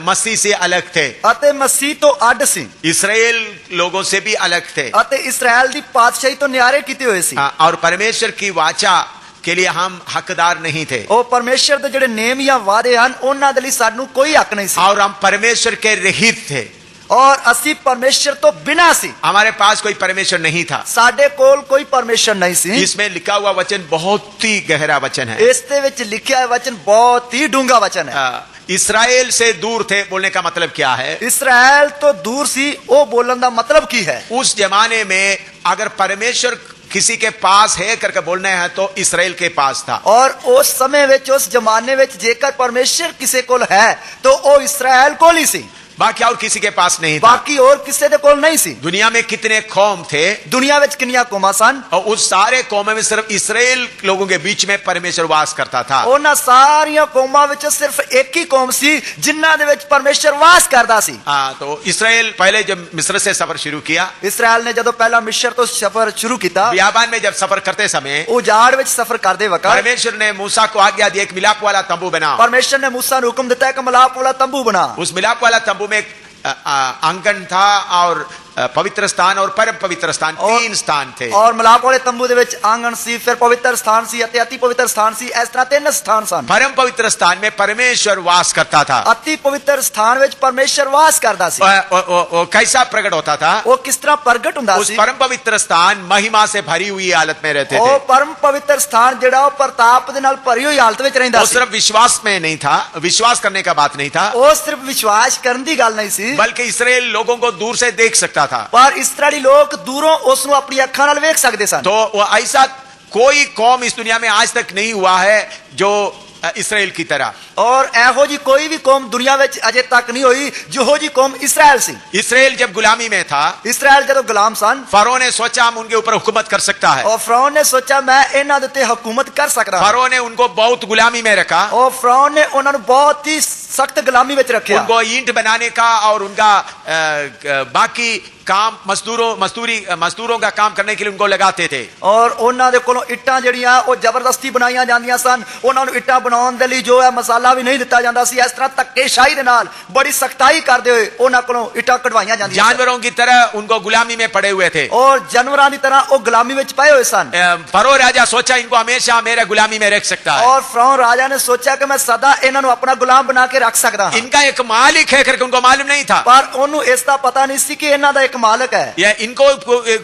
मसीह से अलग थे, अते मसीह तो अड सी, इस्राएल लोगों से भी अलग थे, अते इस्राएल दी पातशाही तो न्यारे कीते हुए सी, और परमेश्वर की वाचा के लिए हम हकदार नहीं थे ਉਹ ਪਰਮੇਸ਼ਰ ਦੇ ਜਿਹੜੇ ਨੇਮ ਜਾਂ ਵਾਅਦੇ ਹਨ ਉਹਨਾਂ ਦੇ ਲਈ ਸਾਨੂੰ ਕੋਈ ਹੱਕ ਨਹੀਂ ਸੀ और हम परमेश्वर के रहित थे ਔਰ ਅਸੀਂ ਪਰਮੇਸ਼ਰ ਤੋਂ ਬਿਨਾਂ ਸੀ हमारे पास कोई परमेश्वर नहीं था ਸਾਡੇ ਕੋਲ ਕੋਈ ਪਰਮੇਸ਼ਰ ਨਹੀਂ ਸੀ इसमें लिखा हुआ वचन बहुत ही गहरा वचन है ਇਸ ਦੇ ਵਿੱਚ ਲਿਖਿਆ ਹੋਇਆ ਵਚਨ ਬਹੁਤ ਹੀ ਡੂੰਘਾ ਵਚਨ ਹੈ इस्राएल से दूर थे बोलने का मतलब क्या है ਇਸਰਾਇਲ ਤੋਂ ਦੂਰ ਸੀ ਉਹ ਬੋਲਣ ਦਾ ਮਤਲਬ ਕੀ ਹੈ उस जमाने में अगर परमेश्वर किसी के पास है करके बोलना है तो इस्राएल के पास था ਔਰ ਉਸ ਸਮੇਂ ਵਿੱਚ ਉਸ ਜ਼ਮਾਨੇ ਵਿੱਚ ਜੇਕਰ ਪਰਮੇਸ਼ਰ ਕਿਸੇ ਕੋਲ ਹੈ ਤਾਂ ਉਹ ਇਸਰਾਇਲ ਕੋਲ ਹੀ ਸੀ बाकी और किसी के पास नहीं था ਬਾਕੀ ਹੋਰ ਕਿਸੇ ਦੇ ਕੋਲ ਨਹੀਂ ਸੀ दुनिया में कितने कौम थे ਦੁਨੀਆ ਵਿੱਚ ਕਿੰਨੀਆਂ ਕੌਮਾਂ ਸਨ और उस सारे कौमों में सिर्फ इस्राएल लोगों के बीच में परमेश्वर वास करता था ਉਹਨਾਂ ਸਾਰੀਆਂ ਕੌਮਾਂ ਵਿੱਚ ਸਿਰਫ ਇੱਕ ਹੀ ਕੌਮ ਸੀ ਜਿਨ੍ਹਾਂ ਦੇ ਵਿੱਚ ਪਰਮੇਸ਼ਰ ਵਾਸ ਕਰਦਾ ਸੀ हाँ तो इस्राएल पहले जब मिस्र से सफर शुरू किया ਇਸਰਾਇਲ ਨੇ ਜਦੋਂ ਪਹਿਲਾਂ ਮਿਸਰ ਤੋਂ ਸਫ਼ਰ ਸ਼ੁਰੂ ਕੀਤਾ बियाबान में जब सफर करते समय ਉਜਾੜ ਵਿੱਚ ਸਫ਼ਰ ਕਰਦੇ ਵਕਤ परमेश्वर ने मूसा को आज्ञा दी एक मिलाप वाला तंबू बना ਪਰਮੇਸ਼ਰ ਨੇ मूसा ਨੂੰ ਹੁਕਮ ਦਿੱਤਾ ਕਿ ਮਿਲਾਪ ਵਾਲਾ ਤੰਬੂ ਬਣਾ उस मिलाप वाला तंबू में आंगन था और पवित्र स्थान और परम पवित्र स्थान तीन स्थान थे और मिलाप वाले तंबू ਦੇ ਵਿੱਚ ਆਂਗਣ ਸੀ ਫਿਰ ਪਵਿੱਤਰ ਸਥਾਨ ਸੀ ਅਤੇ ਅਤੀ ਪਵਿੱਤਰ ਸਥਾਨ ਸੀ ਇਸ ਤਰ੍ਹਾਂ ਤਿੰਨ ਸਥਾਨ ਸਨ परम पवित्र स्थान में परमेश्वर वास करता था ਅਤੀ ਪਵਿੱਤਰ ਸਥਾਨ ਵਿੱਚ ਪਰਮੇਸ਼ਰ ਵਾਸ ਕਰਦਾ ਸੀ वो कैसा प्रकट होता था ਉਹ ਕਿਸ ਤਰ੍ਹਾਂ ਪ੍ਰਗਟ ਹੁੰਦਾ उस ਸੀ परम पवित्र स्थान महिमा से भरी हुई हालत में रहते ਉਹ थे ਪਰਮ ਪਵਿੱਤਰ ਸਥਾਨ ਜਿਹੜਾ ਉਹ ਪ੍ਰਤਾਪ ਦੇ ਨਾਲ ਭਰੀ ਹੋਈ ਹਾਲਤ ਵਿੱਚ ਰਹਿੰਦਾ वो ਸੀ सिर्फ विश्वास में नहीं था विश्वास करने का बात नहीं था ਉਹ ਸਿਰਫ ਵਿਸ਼ਵਾਸ ਕਰਨ ਦੀ ਗੱਲ ਨਹੀਂ ਸੀ बल्कि इस्राएल लोगों को दूर से देख सकता था ਪਰ ਇਸਰਾਇਲੀ ਲੋਕ ਦੂਰੋਂ ਉਸ ਨੂੰ ਆਪਣੀ ਅੱਖਾਂ ਨਾਲ ਵੇਖ ਸਕਦੇ ਸਨ तो वो ऐसा कोई कौम इस दुनिया में आज तक नहीं हुआ है जो इस्राएल की तरह और ਇਹੋ ਜੀ ਕੋਈ ਵੀ ਕੌਮ ਦੁਨੀਆ ਵਿੱਚ ਅਜੇ ਤੱਕ ਨਹੀਂ ਹੋਈ ਜਿਹੋ ਜੀ ਕੌਮ ਇਸਰਾਇਲ ਸੀ इस्राएल जब गुलामी में था ਇਸਰਾਇਲ ਜਦੋਂ ਗੁਲਾਮ ਸਨ फरो ने सोचा हम उनके ऊपर हुकूमत कर सकता है और फरौन ने सोचा मैं ਇਹਨਾਂ ਦੇ ਉੱਤੇ ਹਕੂਮਤ ਕਰ ਸਕਦਾ ਹਾਂ फरो ने उनको बहुत गुलामी में रखा और फरौन ने ਉਹਨਾਂ ਨੂੰ ਬਹੁਤ ਹੀ सख्त गुलामी ਵਿੱਚ ਰੱਖਿਆ उनको ईंट बनाने का और उनका बाकी काम मजदूरों का काम करने के लिए उनको लगाते थे और ਉਹਨਾਂ ਦੇ ਕੋਲੋਂ ਇੱਟਾਂ ਜਿਹੜੀਆਂ ਉਹ ਜ਼ਬਰਦਸਤੀ ਬਣਾਈਆਂ ਜਾਂਦੀਆਂ ਸਨ ਉਹਨਾਂ ਨੂੰ ਇੱਟਾਂ ਬਣਾਉਣ ਦੇ ਲਈ ਜੋ ਹੈ ਮਸਾਲਾ ਵੀ ਨਹੀਂ ਦਿੱਤਾ ਜਾਂਦਾ ਸੀ ਇਸ ਤਰ੍ਹਾਂ ਧੱਕੇਸ਼ਾਹੀ ਦੇ ਨਾਲ ਬੜੀ ਸਖਤਾਈ ਕਰਦੇ ਹੋਏ ਉਹਨਾਂ ਕੋਲੋਂ ਇੱਟਾਂ ਕਢਵਾਈਆਂ ਜਾਂਦੀਆਂ जानवरों की तरह उनको गुलामी में पड़े हुए थे और जानवरों की तरह वो गुलामी में पए हुए सन फरो राजा सोचा इनको हमेशा मेरे गुलामी में रख सकता है और फरौन राजा ने सोचा कि मैं सदा इन्हां नूं अपना गुलाम बना के रख सकदा हां इनका एक मालिक है करके उनको मालूम नहीं था पर ओनू इसका पता नहीं सी कि इन्हां दा एक मालिक है या इनको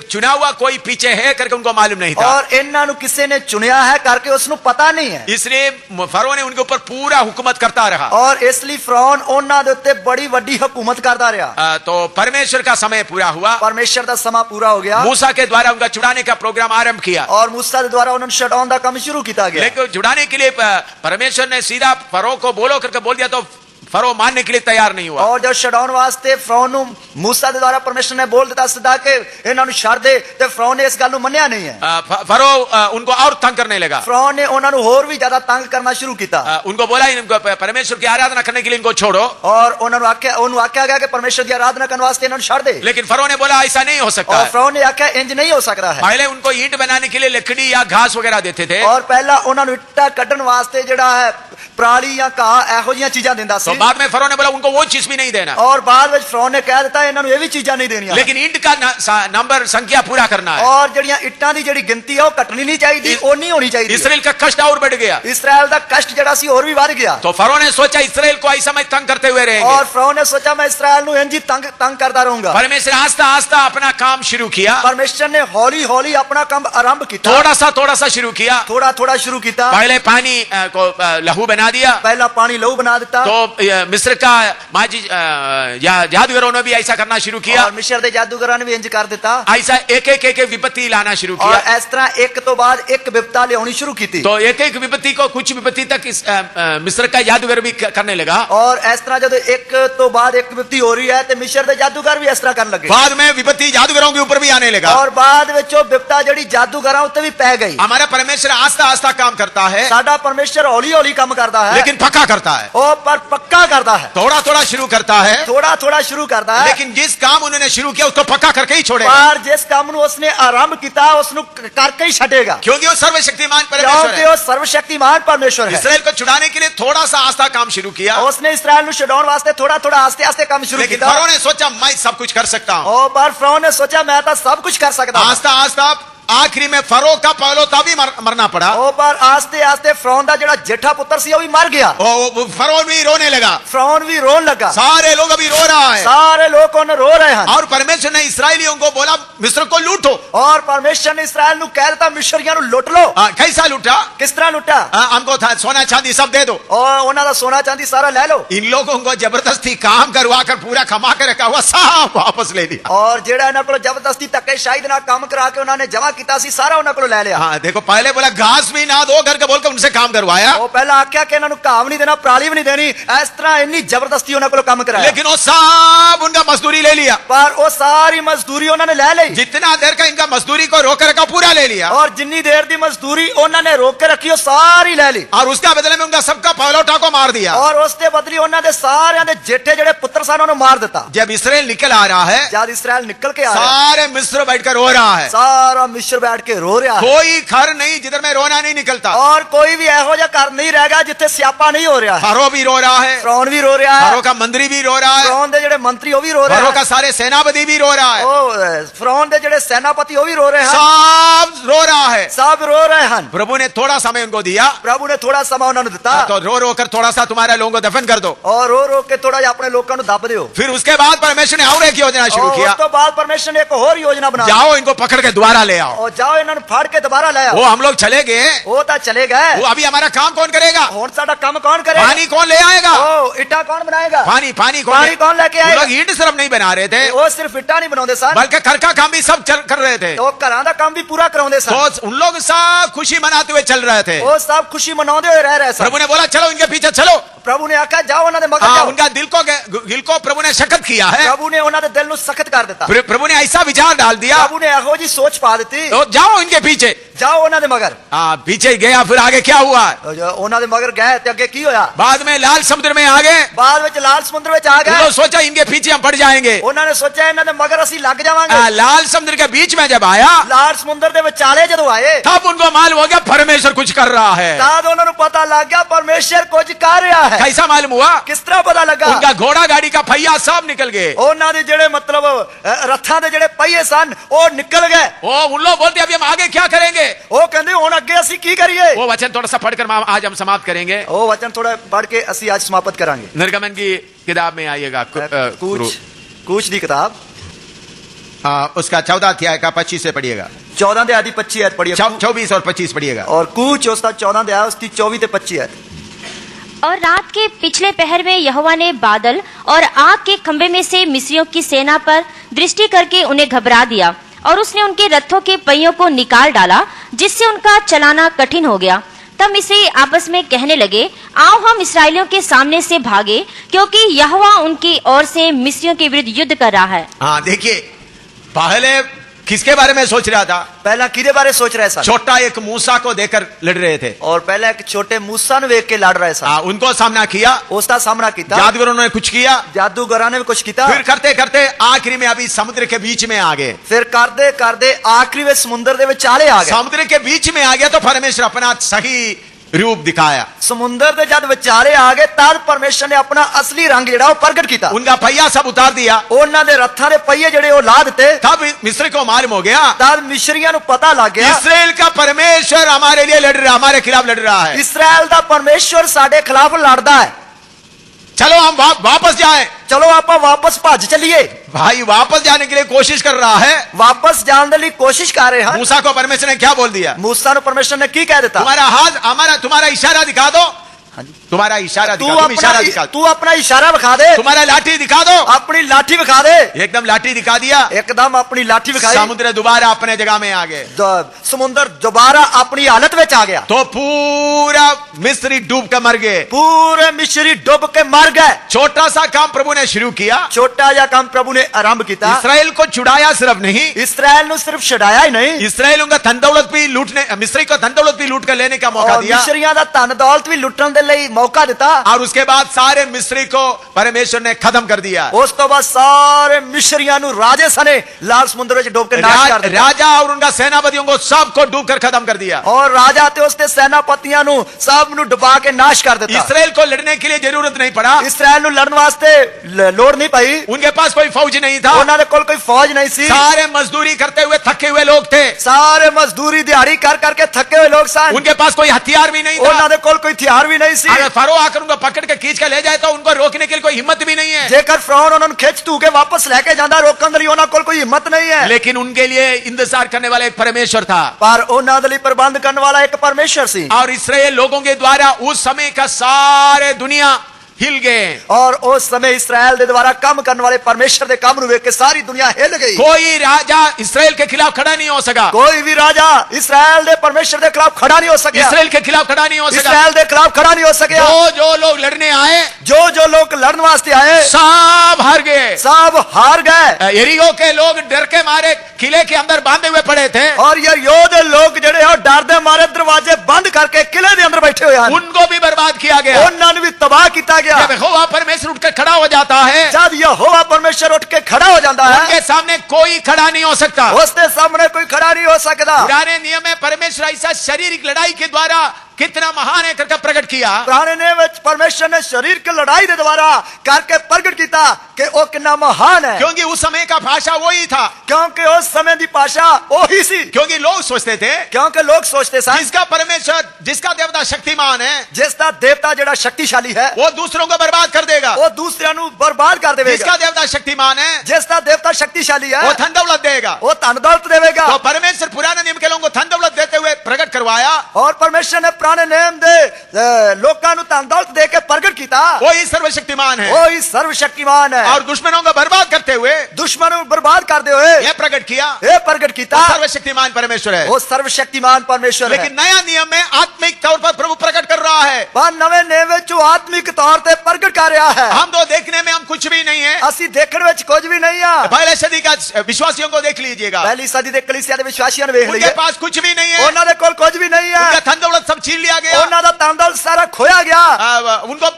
चुना हुआ कोई पीछे है करके उनको मालूम नहीं था और इन्हां नूं किसी ने चुनिया है करके उसनू पता नहीं है इसलिए फरो ने उनके ऊपर पूरा हुकूमत करता रहा और इसलिए फरौन उन्हां दे उत्ते बड़ी वड्डी हुकूमत करता रहा तो परमेश्वर का समय पूरा हुआ परमेश्वर दा समा पूरा हो गया मूसा के द्वारा उनका छुड़ाने का प्रोग्राम आरंभ किया और मूसा के द्वारा उन्होंने शटडाउन दा काम शुरू किया गया लेकिन छुड़ाने के लिए परमेश्वर ने सीधा फरो को बोलो करके बोल दिया तो फरो मानने के लिए तैयार नहीं हुआ और जब शटडाउन वास्ते फरौन नु मूसा के द्वारा परमेश्वर ने बोल दिया सीधा के इन्हां नु छड़ दे ते फरौन ने इस गल नु मन्निया नहीं है फरो उनको और तंग करने लगा फरौन ने उन्हां नु और भी ज्यादा तंग करना शुरू किया उनको बोला इनको परमेश्वर की आराधना करने के लिए इनको छोड़ो और उन्हां नु आख्या उन्होंने आख्या गया कि परमेश्वर की आराधना करने वास्ते इन्हां नु छड़ दे लेकिन फरो ने बोला ऐसा नहीं हो सकता और फरौन ने आख्या इंज नहीं हो सकता है पहले उनको ईंट बनाने के लिए लकड़ी या घास वगैरह देते थे और पहला उन्हां नु इट्टा कड्डण वास्ते जेड़ा है पराली या घाह एहो जिहियां चीजां दिंदा सी तो बाद में फरो ने बोला उनको वो चीज भी नहीं देना और बाद में फरौन ने कह दिता इन्हां नु ये भी चीजां नहीं देनियां लेकिन ईंट का नंबर संख्या पूरा करना है और जड़ियां इट्टां दी जेड़ी गिनती है वो कटनी नहीं चाहिए ओनी होनी चाहिए इस्राएल का कष्ट और बढ़ गया इस्राएल दा कष्ट जड़ा सी और भी बढ़ गया तो फरो ने सोचा इस्राएल को ऐसा मैं तंग करते हुए रहेंगे और फरौन ने सोचा मैं इस्राएल नु इंज तंग करता रहूंगा परमेश्वर आस्ता आस्ता अपना काम शुरू किया परमेश्वर ने हौली हौली अपना काम आरंभ किया थोड़ा सा शुरू किया थोड़ा शुरू किया पहले पानी को लहू बना दिया पहला पानी लहू बना देता तो मिस्र का माजी जादूगरों ने भी ऐसा करना शुरू किया और मिस्र दे जादूगरों ने भी इंज कर देता ऐसा एक विपत्ति लाना शुरू किया और इस तरह एक तो बाद एक विपत्ता लियानी शुरू की तो एक विपत्ति को कुछ विपत्ति तक इस मिस्र का जादूगर भी करने लगा और इस तरह जब एक तो बाद एक विपत्ति हो रही है तो मिस्र दे जादूगर भी इस तरह करने लगे बाद में विपत्ति जादूगरों के ऊपर भी आने लगा और बाद में जो विपत्ता जड़ी जादूगरों उत्ते भी पै गई हमारा परमेश्वर आस्ता आस्ता काम करता है साडा परमेश्वर हौली हौली काम करता है लेकिन पक्का करता है ओ पर पक्का करता है थोड़ा शुरू करता है थोड़ा शुरू करता है लेकिन जिस काम उन्होंने शुरू किया उसको पक्का करके ही छोड़ेगा पर जिस काम नु उसने आरंभ किया उसनु करके ही छड़ेगा क्योंकि वो सर्वशक्तिमान परमेश्वर है वो सर्वशक्तिमान परमेश्वर है इस्राएल को छुड़ाने के लिए थोड़ा सा आस्था काम शुरू किया उसने इस्राएल नु छुड़ाने वास्ते थोड़ा आस्ते काम शुरू किया लेकिन फरो ने सोचा मैं सब कुछ कर सकता हूं और पर फरो ने सोचा मैं तो सब कुछ कर सकता हूं आस्ता आखिरी में फरो का पहलौठा भी मरना पड़ा। ओ पर आस्ते आस्ते फिरौन दा जेड़ा जेठा पुत्र सी वो भी मर गया। वो फरो भी रोने लगा, फिरौन भी रोन लगा, सारे लोग अभी रो रहा है, सारे लोग उन्हें रो रहे हैं। और परमेश्वर ने इस्राएलियों को बोला मिस्र को लूटो, और परमेश्वर ने इस्राएल नु कह दिता मिस्रियों नु लूट लो। कैसा लूटा? किस तरह लूटा? हमको था सोना चांदी सब दे दो, और उन्होंने दा सोना चांदी सारा ले लो। इन लोगों को जबरदस्ती काम करवा कर पूरा कमा कर रखा हुआ सब वापस ले लिया। और जेड़ा इन्हां कोल जबरदस्ती धक्केशाही दे नाल काम करा के उन्होंने जमा कीता सी सारा उन्हां कोल ले लिया। हाँ देखो, पहले बोला घास भी ना दो करके बोलकर उनसे काम करवाया। वो पहला आख्या कि इन्हां नु घाव नहीं देना, पराली भी नहीं देनी, इस तरह इन्नी जबरदस्ती उन्हां कोल काम कराया। लेकिन वो सब उनका मजदूरी ले लिया, पर वो सारी मजदूरी उन्होंने ले ली। जितना देर का इनका मजदूरी को रोक रखा पूरा ले लिया, और जिन्नी देर दी मजदूरी उन्होंने रोक के रखी वो सारी ले ली। और उसका बदले में उनका सबका पहलौठा को मार दिया। और उसके बदली उन्होंने सारे दे जेठे जेड़े पुत्र सन उन्हें मार देता। जब इस्राएल निकल आ रहा है, जब इस्राएल निकल के आ रहा है, सारे मिस्र बैठकर रो रहा है, सारा मिस्र बैठ के रो रहा है। कोई घर नहीं जिधर में रोना नहीं निकलता, और कोई भी ऐहो जा घर नहीं रह गया जिथे स्यापा नहीं हो रहा है। फरो भी रो रहा है, फिरौन भी रो रहा है, फरो का मंत्री भी रो रहा है, फिरौन दे जेड़े मंत्री वो भी रो रहे फरो हैं, का सारे सेनापति भी रो रहा है, ओ फिरौन दे जेड़े सेनापति वो भी रो रहे हैं, सब रो रहा है। सब रो रहे हैं। प्रभु ने थोड़ा समय उनको दिया, प्रभु ने थोड़ा समय उन्होंने दिता, तो रो रो कर थोड़ा सा तुम्हारे लोगों को दफन कर दो, और रो रो के थोड़ा अपने लोगों को दब दो। फिर उसके बाद परमेश्वर ने और एक योजना शुरू किया। उस तो बाद परमेश्वर ने एक और योजना बना, जाओ इनको पकड़ के दोबारा ले आओ, और जाओ इन्होंने फाड़ के दोबारा ले आओ। वो हम लोग चले गए, वो तो चले गए, वो अभी हमारा काम कौन करेगा? और साडा काम कौन करेगा? पानी कौन ले आएगा? ओ इट्टा कौन बनाएगा? पानी पानी कौन लेके आएगा? लोग ईंट सिर्फ नहीं बना रहे थे, वो सिर्फ इट्टा नहीं बनाते सर, बल्कि घर का काम भी सब कर रहे थे, तो घरां दा काम भी पूरा कराउंदे सर। तो उन लोग सब खुशी मनाते हुए चल रहे थे। वो सब खुशी मनाते हुए रह रहे सर। प्रभु ने बोला चलो इनके पीछे चलो। प्रभु ने आखा जाओ उन्हां दे मगर जाओ। उनका दिल को प्रभु ने सख्त किया है, प्रभु ने उन्हां दे दिल नु सख्त कर दिता। प्रभु ने ऐसा विचार डाल दिया, प्रभु ने एहो जी सोच पा दी, तो जाओ इनके पीछे, जाओ उन्हां दे मगर। पीछे गया, फिर आगे क्या हुआ? उन्हां दे मगर गए ते अगे की होया? बाद में लाल समुद्र में आ गए, बाद में लाल समुद्र में आ गए। सोचा इनके पीछे हम पड़ जाएंगे, उन्होंने सोचा इन्हां दे मगर असि लग जावांगे। लाल समुद्र के बीच में जब आया, लाल समुद्र दे विचाले जदों आए, तब उनको मालूम हो गया परमेश्वर कुछ कर रहा है। तब उन्होंने पता लग गया परमेश्वर कुछ कर रहा है। कैसा मालूम हुआ? किस तरह पता लगा? उनका घोड़ा गाड़ी का पहिया सब निकल गए, उन्हां दे जेड़े मतलब रथां दे जेड़े पहिए सन वो निकल गए। उन लोग बोलते अभी हम आगे क्या करेंगे? वो कहंदे हुण अगे असि की करिए? वो वचन थोड़ा सा पढ़कर आज हम समाप्त करेंगे। वो वचन थोड़ा पढ़ के असि आज समाप्त करांगे। निर्गमन की किताब में आइएगा, कूच दी किताब, उसका 14 अध्याय का 25 से पढ़िएगा, 14 दे आदि 25 आयत पढ़िए, 24 और 25 पढ़िएगा। और कूच उसका 14 दे आया उसकी 24 ते 25 आयत। और रात के पिछले पहर में यहोवा ने बादल और आग के खंभे में से मिस्रियों की सेना पर दृष्टि करके उन्हें घबरा दिया, और उसने उनके रथों के पहियों को निकाल डाला, जिससे उनका चलाना कठिन हो गया। तब मिस्री आपस में कहने लगे, आओ हम इसराइलियों के सामने से भागे, क्योंकि यहोवा उनकी ओर से मिस्रियों के विरुद्ध युद्ध कर रहा है। हाँ देखिए, पहले किसके बारे में सोच रहा था? पहला किदे बारे सोच रहे सर? छोटा एक मूसा को देकर लड़ रहे थे, और पहले एक छोटे मूसा ने देख के लड़ रहे सर। उनको सामना किया, उसका सामना किया, जादूगरों ने कुछ किया, जादूगरों ने भी कुछ किया, फिर करते करते आखिरी में अभी समुद्र के बीच में आ गए, फिर करते करते आखिरी में समुद्र दे विचाले आ गए। समुद्र के बीच में आ गया तो परमेश्वर अपना सही रूप दिखाया। समुद्र दे जब विचाले आ गए तब परमेश्वर ने अपना असली रंग जेड़ा वो प्रगट किया। उनका पहिया सब उतार दिया, उन्हां दे रथां दे पहिए जेड़े वो ला दिते। तब मिस्र को मालूम हो गया, तब मिस्रियों को पता लग गया इस्राएल का परमेश्वर हमारे लिए लड़ रहा, हमारे खिलाफ लड़ रहा है। इस्राएल दा परमेश्वर साडे खिलाफ लड़दा है। चलो हम वापस जाएं। चलो आप वापस भज चलिए। भाई वापस जाने के लिए कोशिश कर रहा है, वापस जाने के लिए कोशिश कर रहे हैं। मूसा को परमेश्वर ने क्या बोल दिया? मूसा ने परमेश्वर ने की कह देता? तुम्हारा हाथ तुम्हारा इशारा दिखा दो, तुम्हारा इशारा दिखा, तू अपना इशारा दिखा दे, तुम्हारा लाठी दिखा दो, अपनी लाठी दिखा दे। एकदम लाठी दिखा दिया, एकदम अपनी लाठी दिखाई, समुद्र दोबारा अपने जगह में आ गए, समुद्र दोबारा अपनी हालत में आ गया, तो पूरा मिस्री डूब कर मर गए, पूरे मिस्री डूब के मर गए। छोटा सा काम प्रभु ने शुरू किया, छोटा या काम प्रभु ने आरंभ किया। इस्राएल को छुड़ाया सिर्फ नहीं, इस्राएल ने सिर्फ छुड़ाया ही नहीं, इस्राएल उनका धन दौलत भी लूटने, मिस्री को धन दौलत भी लूट कर लेने का मौका दिया, मिस्रियों का धन दौलत भी लुटने दे ਲਈ ਮੌਕਾ ਦਿੱਤਾ। और उसके बाद सारे मिस्री को परमेश्वर ने खत्म कर दिया। ਉਸ ਤੋਂ ਬਾਅਦ ਸਾਰੇ ਮਿਸ਼ਰੀਆਂ ਨੂੰ ਰਾਜੇ ਸਨੇ ਲਾਲ ਸਮੁੰਦਰ ਵਿੱਚ ਡੋਬ ਕੇ ਨਾਸ਼ ਕਰ ਦਿੱਤਾ। राजा और उनका सेनापतियों को सबको डूब कर खत्म कर दिया। और राजा ਤੇ ਉਸਦੇ ਸੈਨਾਪਤੀਆਂ ਨੂੰ ਸਭ ਨੂੰ ਡੁਬਾ ਕੇ ਨਾਸ਼ ਕਰ ਦਿੱਤਾ। इसराइल को लड़ने के लिए जरूरत नहीं पड़ा। ਇਸਰਾਇਲ ਨੂੰ ਲੜਨ ਵਾਸਤੇ ਲੋੜ ਨਹੀਂ ਪਈ। उनके पास कोई फौज नहीं था। ਉਹਨਾਂ ਦੇ ਕੋਲ ਕੋਈ ਫੌਜ ਨਹੀਂ ਸੀ। सारे मजदूरी करते हुए थके हुए लोग थे। ਸਾਰੇ ਮਜ਼ਦੂਰੀ ਦਿਹਾੜੀ ਕਰ ਕਰਕੇ ਥੱਕੇ ਹੋਏ ਲੋਕ ਸਨ। उनके पास कोई हथियार भी नहीं था। ਉਹਨਾਂ ਦੇ ਕੋਲ ਕੋਈ ਹਥਿਆਰ ਵੀ ਨਹੀਂ ਸੀ। अगर फरो आकर उनको पकड़ के खींच के ले जाए तो उनको रोकने के लिए कोई हिम्मत भी नहीं है। ਜੇਕਰ ਫਰੌਨ ਉਹਨਾਂ ਨੂੰ ਖਿੱਚ ਧੂ ਕੇ ਵਾਪਸ ਲੈ ਕੇ ਜਾਂਦਾ ਰੋਕਣ ਦੇ ਲਈ ਉਹਨਾਂ ਕੋਲ ਕੋਈ ਹਿੰਮਤ ਨਹੀਂ ਹੈ। लेकिन उनके लिए इंतजार करने वाला एक परमेश्वर था। ਪਰ ਉਹਨਾਂ ਦੇ ਲਈ ਪ੍ਰਬੰਧ ਕਰਨ ਵਾਲਾ ਇੱਕ ਪਰਮੇਸ਼ਰ ਸੀ। और इसराइल लोगों के द्वारा उस समय का सारे दुनिया हिल गए। और उस समय इस्राएल के द्वारा काम करने वाले परमेश्वर के काम देख के सारी दुनिया हिल गई। कोई राजा इसराइल के खिलाफ खड़ा नहीं हो सका। कोई भी राजा इस्राएल के परमेश्वर के खिलाफ खड़ा नहीं हो सका। इसराइल के खिलाफ खड़ा नहीं हो सका। इस्राएल के खिलाफ खड़ा नहीं हो सका। जो लोग लड़ने आए, जो लोग लड़ने वास्ते आए सब हार गए। सब हार गए। यरीहो के लोग डर के मारे किले के अंदर बांधे हुए पड़े थे। और ये योद्धा लोग जड़े हो डर दे मारे दरवाजे बंद करके किले के अंदर बैठे हुए हैं। उनको भी बर्बाद किया गया। उन्होंने भी तबाह किया गया। जब यहोवा परमेश्वर उठकर खड़ा हो जाता है, जब यहोवा परमेश्वर उठ के खड़ा हो जाता है, उनके सामने कोई खड़ा नहीं हो सकता। उसके सामने कोई खड़ा नहीं हो सकता। पुराने नियम में परमेश्वर ऐसा शारीरिक लड़ाई के द्वारा कितना महान है करके प्रकट किया। पुराने नियम में परमेश्वर ने शरीर की लड़ाई के द्वारा करके प्रकट किया कि वो कितना महान है। क्योंकि उस समय का भाषा वही था। क्योंकि उस समय की भाषा वही सी। क्योंकि लोग सोचते थे, क्योंकि लोग सोचते सन जिसका परमेश्वर, जिसका देवता शक्तिमान है, जिसका देवता जड़ा शक्तिशाली है, वो दूसरों को बर्बाद कर देगा। वो दूसरों को बर्बाद कर देगा। जिसका देवता शक्तिमान है, जिसका देवता शक्तिशाली है, वो धन दौलत देगा। वो धन दौलत देगा। तो परमेश्वर पुराने नियम के लोगों को धन दौलत देते हुए प्रकट करवाया। और परमेश्वर ने पुराने नियम दे लोगों को धन दौलत दे के प्रकट किया। वो ही सर्वशक्तिमान है। वो ही सर्वशक्तिमान है। और दुश्मनों को बर्बाद करते हुए, दुश्मनों को बर्बाद करते हुए यह प्रकट किया, ये प्रकट किया सर्वशक्तिमान परमेश्वर है। वो सर्वशक्तिमान परमेश्वर है। लेकिन नया नियम में आत्मिक तौर पर प्रभु प्रकट कर रहा है। पर नवे नियम में जो आत्मिक तौर पे प्रकट कर रहा है। हम तो देखने में हम कुछ भी नहीं है। असि देखने में कुछ भी नहीं है। पहले सदी का विश्वासियों को देख लीजिएगा। पहली सदी दे कलीसिया दे विश्वासियों ने देख उनके लिया। पास कुछ भी नहीं है। उन्हां दे कोल कुछ भी नहीं है। उनका धन दौलत सब छीन लिया गया। उन्हां दा धन दौलत सारा खोया गया। उनको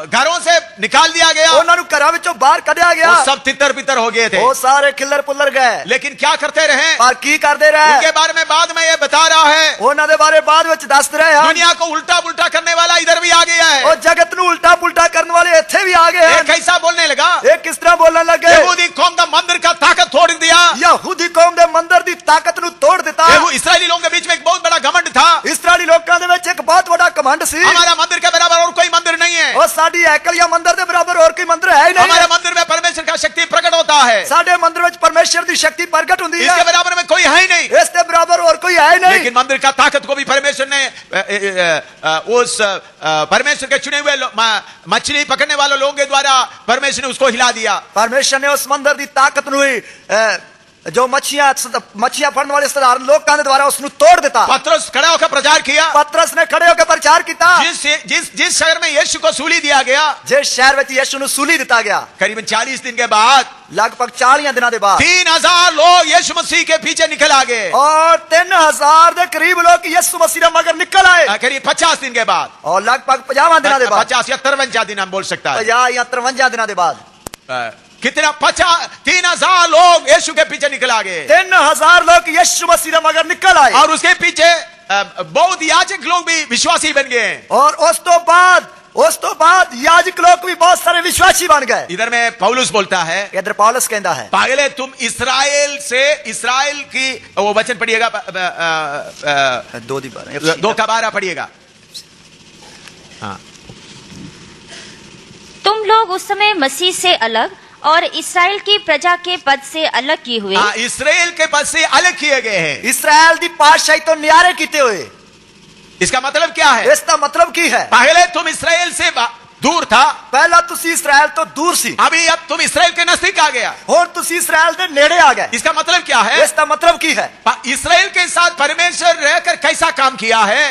घरों से निकाल दिया गया। उन्हां नु घरां विचों बाहर कढया गया। वो सब तितर बितर हो गए थे। वो सारे खिल्लर पुल्लर गए। लेकिन क्या करते रहे? पर की करते रहे? उनके बारे में बाद में ये बता रहा है। उन्हां दे बारे बाद विच दस रहे हैं। दुनिया को उल्टा पुल्टा करने वाला इधर भी आ गया है। और जगत नु उल्टा पुल्टा करने वाले इत्थे भी आ गए हैं। कैसा बोलने लगा? एक किस तरह बोलने लगे? यहूदी कौम का मंदिर का ताकत तोड़ दिया। यहूदी कौम दे मंदिर दी ताकत नु तोड़ दिता। इस्राएली लोगों के बीच में एक बहुत बड़ा घमंड था। इस्राएली लोकां दे विच एक बहुत बड़ा घमंड सी। हमारा मंदिर के बराबर और कोई मंदिर नहीं है। और साडी हैकल या मंदिर दे बराबर और कोई मंदिर है ही नहीं। हमारे मंदिर में परमेश्वर का शक्ति प्रकट होता है। साडे मंदिर में परमेश्वर दी शक्ति प्रकट होती है। इसके बराबर में कोई है ही नहीं। इसके बराबर और कोई है ही नहीं। लेकिन मंदिर का ताकत को भी परमेश्वर ने उस परमेश्वर के चुने हुए मछली पकड़ने वाले लोगों के द्वारा परमेश्वर ने उसको हिला दिया। परमेश्वर ने उस मंदिर दी ताकत नु जो मच्छियां फड़ने वाले साधारण लोगों के द्वारा उसनु तोड़ देता। पतरस खड़ा होकर प्रचार किया। पतरस ने खड़े होकर प्रचार किया। जिस शहर में यीशु को सूली दिया गया, जिस शहर में यीशु नु सूली दिता गया, करीबन 40 दिन के बाद, लगभग 40 दिनों के बाद 3000 लोग यीशु मसीह के पीछे निकल आ गए। और 3000 के करीब लोग यीशु मसीह ने मगर निकल आए। करीब 50 दिन के बाद, और लगभग 50 दिनों के बाद, 50 या 53 दिन हम बोल सकता है, 50 या 53 दिनों के बाद कितना 3000 लोग यीशु के पीछे निकल आ गए। 3000 लोग यीशु मसीह ने मगर निकल आए। और उसके पीछे बहुत याजक लोग भी विश्वासी बन गए। और उस तो बाद याजक लोग भी बहुत सारे विश्वासी बन गए। इधर में पौलुस बोलता है, इधर पौलुस कहता है, पहले तुम इस्राएल की वो वचन पढ़िएगा, 2:12 पढ़िएगा। हाँ, तुम लोग उस समय मसीह से अलग और इसराइल की प्रजा के पद से अलग किए हुए। इसराइल के पद से अलग किए गए हैं। इसराइल दी पातशाही तो न्यारे किते हुए। इसका मतलब क्या है? इसका मतलब की है, पहले तुम इसराइल से दूर था। पहला तुसी इसराइल तो दूर सी। अभी अब तुम इसराइल के नजदीक आ गया। और तुसी इसराइल के नेड़े आ गए। इसका मतलब क्या है? इसका मतलब की है, इसराइल के साथ परमेश्वर रहकर कैसा काम किया है?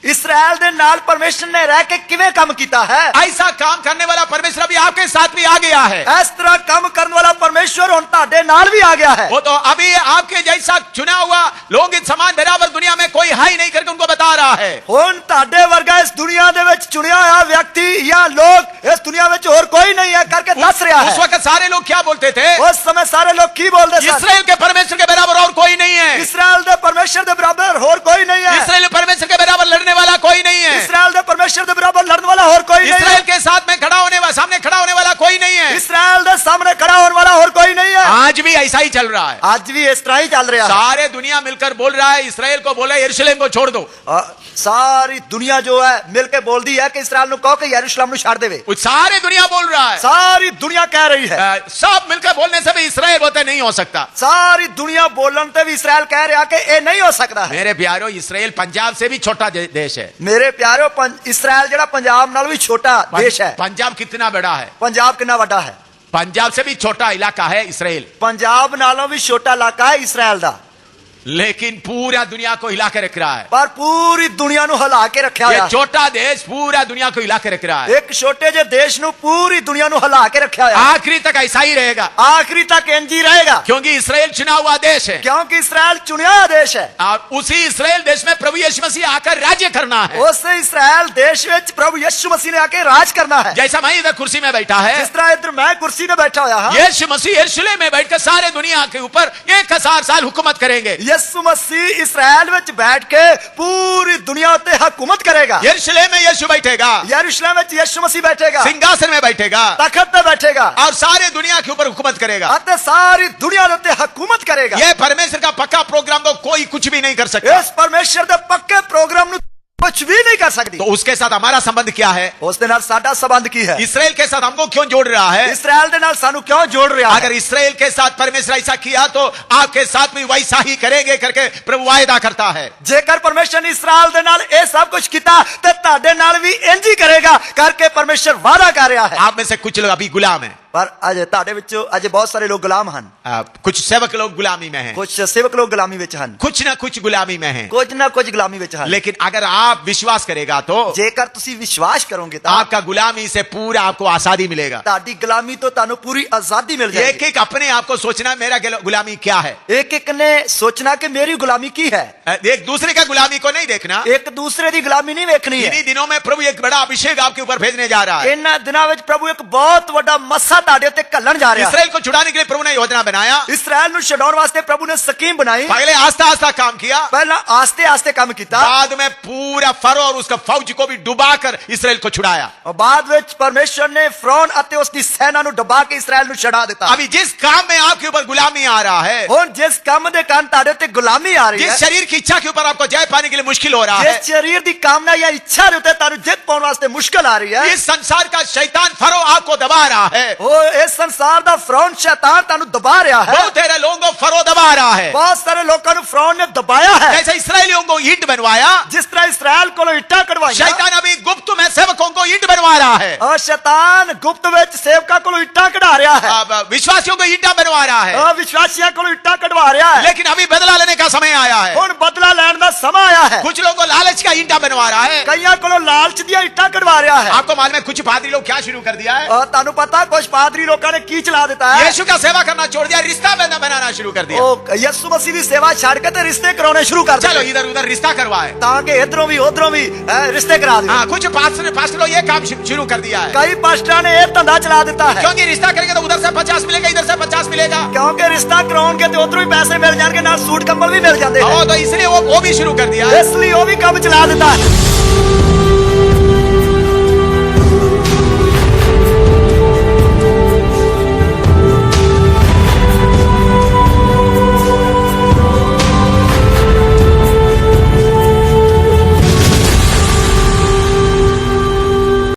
इसराइल दे नाल परमेश्वर ने रह के किवें काम किया है? ऐसा काम करने वाला परमेश्वर अभी आपके साथ भी आ गया है। इस तरह काम करने वाला परमेश्वर उन ताडे नाल भी आ गया है। वो तो अभी आपके जैसा चुना हुआ लोगों के समान बराबर दुनिया में कोई है ही नहीं करके उनको बता रहा है। ਹੁਣ ਤੁਹਾਡੇ ਵਰਗਾ ਇਸ ਦੁਨੀਆ ਦੇ ਵਿੱਚ ਚੁਣਿਆ ਹੋਇਆ ਵਿਅਕਤੀ ਜਾਂ ਲੋਕ ਇਸ ਦੁਨੀਆ ਵਿੱਚ ਹੋਰ ਕੋਈ ਨਹੀਂ ਹੈ ਕਰਕੇ ਦੱਸ ਰਿਹਾ उस है। वक्त सारे लोग क्या बोलते थे? उस समय सारे लोग की बोलते थे? इसराइल के परमेश्वर के बराबर और कोई नहीं है। इस्राएल दे परमेश्वर दे बराबर और कोई नहीं है। इसराइल परमेश्वर के बराबर लड़ने वाला कोई नहीं है। इस्राएल दे परमेश्वर दे बराबर लड़ने वाला और कोई नहीं इसराइल है। के साथ में खड़ा होने वाला, सामने खड़ा होने वाला कोई नहीं है। इस्राएल दे सामने खड़ा होने वाला और कोई नहीं है। आज भी ऐसा ही चल रहा है। आज भी इस तरह ही चल रहा है। सारे दुनिया मिलकर बोल रहा है, इसराइल को बोला यरूशलेम को छोड़ दो। सारी दुनिया जो है मिलके बोल दी है कि इस्राएल नु कहो कि यरूशलेम नु छाड़ देवे। सारी दुनिया बोल रहा है, सारी दुनिया कह रही है। सब मिलकर बोलने से भी इसराइल बोलते नहीं हो सकता। सारी दुनिया बोलन ते भी इसराइल कह रहा कि ये नहीं हो सकता है। मेरे प्यारो, इसराइल पंजाब से भी छोटा देश है। मेरे प्यारो, इसराइल जड़ा पंजाब नाल भी छोटा देश है। पंजाब कितना बड़ा है? पंजाब कितना बड़ा है? पंजाब से भी छोटा इलाका है इसराइल। पंजाब नालों भी छोटा इलाका है इसराइल दा, लेकिन पूरा दुनिया को हिला के रख रहा है। पर पूरी दुनिया नु हिला के रखा ये है। छोटा देश पूरा दुनिया को हिला के रख रहा है। एक छोटे जे देश नु पूरी दुनिया नु हिला के रखा है। आखिरी तक ऐसा ही रहेगा, आखिरी तक इंज ही रहेगा, क्योंकि इसराइल चुना हुआ देश है। क्योंकि इसराइल चुनिया हुआ देश है। और उसी इसराइल देश में प्रभु यीशु मसीह आकर राज्य करना है। उस इसराइल देश में प्रभु यीशु मसीह ने आके राज करना है। जैसा मैं इधर कुर्सी में बैठा है, जिस तरह इधर मैं कुर्सी में बैठा हुआ हूं, यीशु मसीह यरूशलेम में बैठकर सारे दुनिया के ऊपर 1000 साल हुकूमत करेंगे। यीशु मसीह इसराइल में बैठ के पूरी दुनिया उत्ते हुकूमत करेगा। यरूशलेम में यीशु बैठेगा, यरूशलेम में यीशु मसीह बैठेगा, सिंहासन में बैठेगा, तख्त पे बैठेगा और सारे दुनिया के ऊपर हुकूमत करेगा। अते सारी दुनिया उत्ते हुकूमत करेगा। यह परमेश्वर का पक्का प्रोग्राम को कोई कुछ भी नहीं कर सकता। इस परमेश्वर दे पक्के प्रोग्राम नु कुछ भी नहीं कर सकती। तो उसके साथ हमारा संबंध क्या है? उस दे नाल साडा संबंध की है? इसराइल के साथ हमको क्यों जोड़ रहा है? इसराइल दे नाल सानू क्यों जोड़ रहा है? अगर इसराइल के साथ परमेश्वर ऐसा किया तो आपके साथ भी वैसा ही करेंगे करके प्रभु वायदा करता है। जेकर परमेश्वर ने इसराइल दे नाल ए सब कुछ किया ते ताडे नाल भी इंज ही करेगा करके परमेश्वर वादा कर रहा है। आप में से कुछ लोग अभी गुलाम हैं, पर अजे ताडे विचों अजे बहुत सारे लोग गुलाम हन। कुछ सेवक लोग गुलामी में हैं, कुछ सेवक लोग गुलामी विच हन, कुछ ना कुछ गुलामी में हैं। कुछ ना कुछ गुलामी विच हन। लेकिन अगर आप विश्वास करेगा तो जेकर तुसी विश्वास करोगे तो आपका गुलामी से पूरा आपको आजादी मिलेगा। ताडी गुलामी तो तानु पूरी आजादी मिल जाएगी। एक एक अपने आप को सोचना मेरा गुलामी क्या है। एक एक ने सोचना कि मेरी गुलामी की है। एक दूसरे का गुलामी को नहीं देखना, एक दूसरे की गुलामी नहीं देखनी है। इन्हीं दिनों में प्रभु एक बड़ा अभिषेक आपके ऊपर भेजने जा रहा है। इन दिनों में प्रभु एक बहुत बड़ा मस्सा ताडे ते कल्लन जा रहा है। इसराइल को छुड़ाने के लिए प्रभु ने योजना बनाया। इसराइल नु छुड़ाने वास्ते प्रभु ने स्कीम बनाई। पहले आस्ता आस्ता काम किया, पहला आस्ते आस्ते काम किया, बाद में पूरा फरो और उसका फौज को भी डुबाकर इसराइल को छुड़ाया। और बाद में परमेश्वर ने फरौन अते उसकी सेना नु डुबा के इसराइल नु छुड़ा देता। अभी जिस काम में आपके ऊपर गुलामी आ रहा है, हुन जिस काम दे कान ताडे ते गुलामी आ रही है, जिस शरीर की इच्छा के ऊपर आपको जय पाने के लिए मुश्किल हो रहा है, जिस शरीर दी कामना या इच्छा दे उते तानु जित पाने वास्ते मुश्किल आ रही है, इस संसार का शैतान फरो आपको दबा रहा है। ओ इस संसार दा फरौन शैतान तानु दबा रहा है। बहुत सारे लोगों को फरो दबा रहा है। बहुत सारे लोगों को फरौन ने दबाया है। जैसे इसराइलियों को ईंट बनवाया, जिस तरह इसराइल को इट्टा कढ़वाया, शैतान अभी गुप्त में सेवकों को ईंट बनवा रहा है। और शैतान गुप्त विच सेवका को इट्टा कढ़ा रहा है। अब विश्वासियों को ईंटा बनवा रहा है। और विश्वासियों को इट्टा कढ़वा रहा है। लेकिन अभी बदला लेने का समय आया है। हुन बदला लेने का समय आया है। कुछ लोगों को लालच का ईंटा बनवा रहा है, कईयां को लालच दिया इट्टा कढ़वा रहा है। आपको मालूम है कुछ पादरी लोग क्या शुरू कर दिया है? और तानु पता कुछ पादरी लोगों ने की चला देता है, यीशु का सेवा करना छोड़ दिया, रिश्ता बनाना शुरू कर दिया। ओ यीशु मसीह की सेवा छाड़ के ते रिश्ते कराने शुरू कर चलो दिए। इधर उधर रिश्ता करवाए, ताकि इधरों भी उधरों भी रिश्ते करा दे। हाँ, कुछ पास्टर लोग ये काम शुरू कर दिया है। कई पास्टर ने ये धंधा चला देता है, क्योंकि रिश्ता करेंगे तो उधर से 50 मिलेगा, इधर से 50 मिलेगा। क्योंकि रिश्ता कराओगे तो उधरों भी पैसे मिल जाएंगे, ना सूट कंबल भी मिल जाते हैं। तो इसलिए वो भी शुरू कर दिया है। इसलिए वो भी काम चला देता है।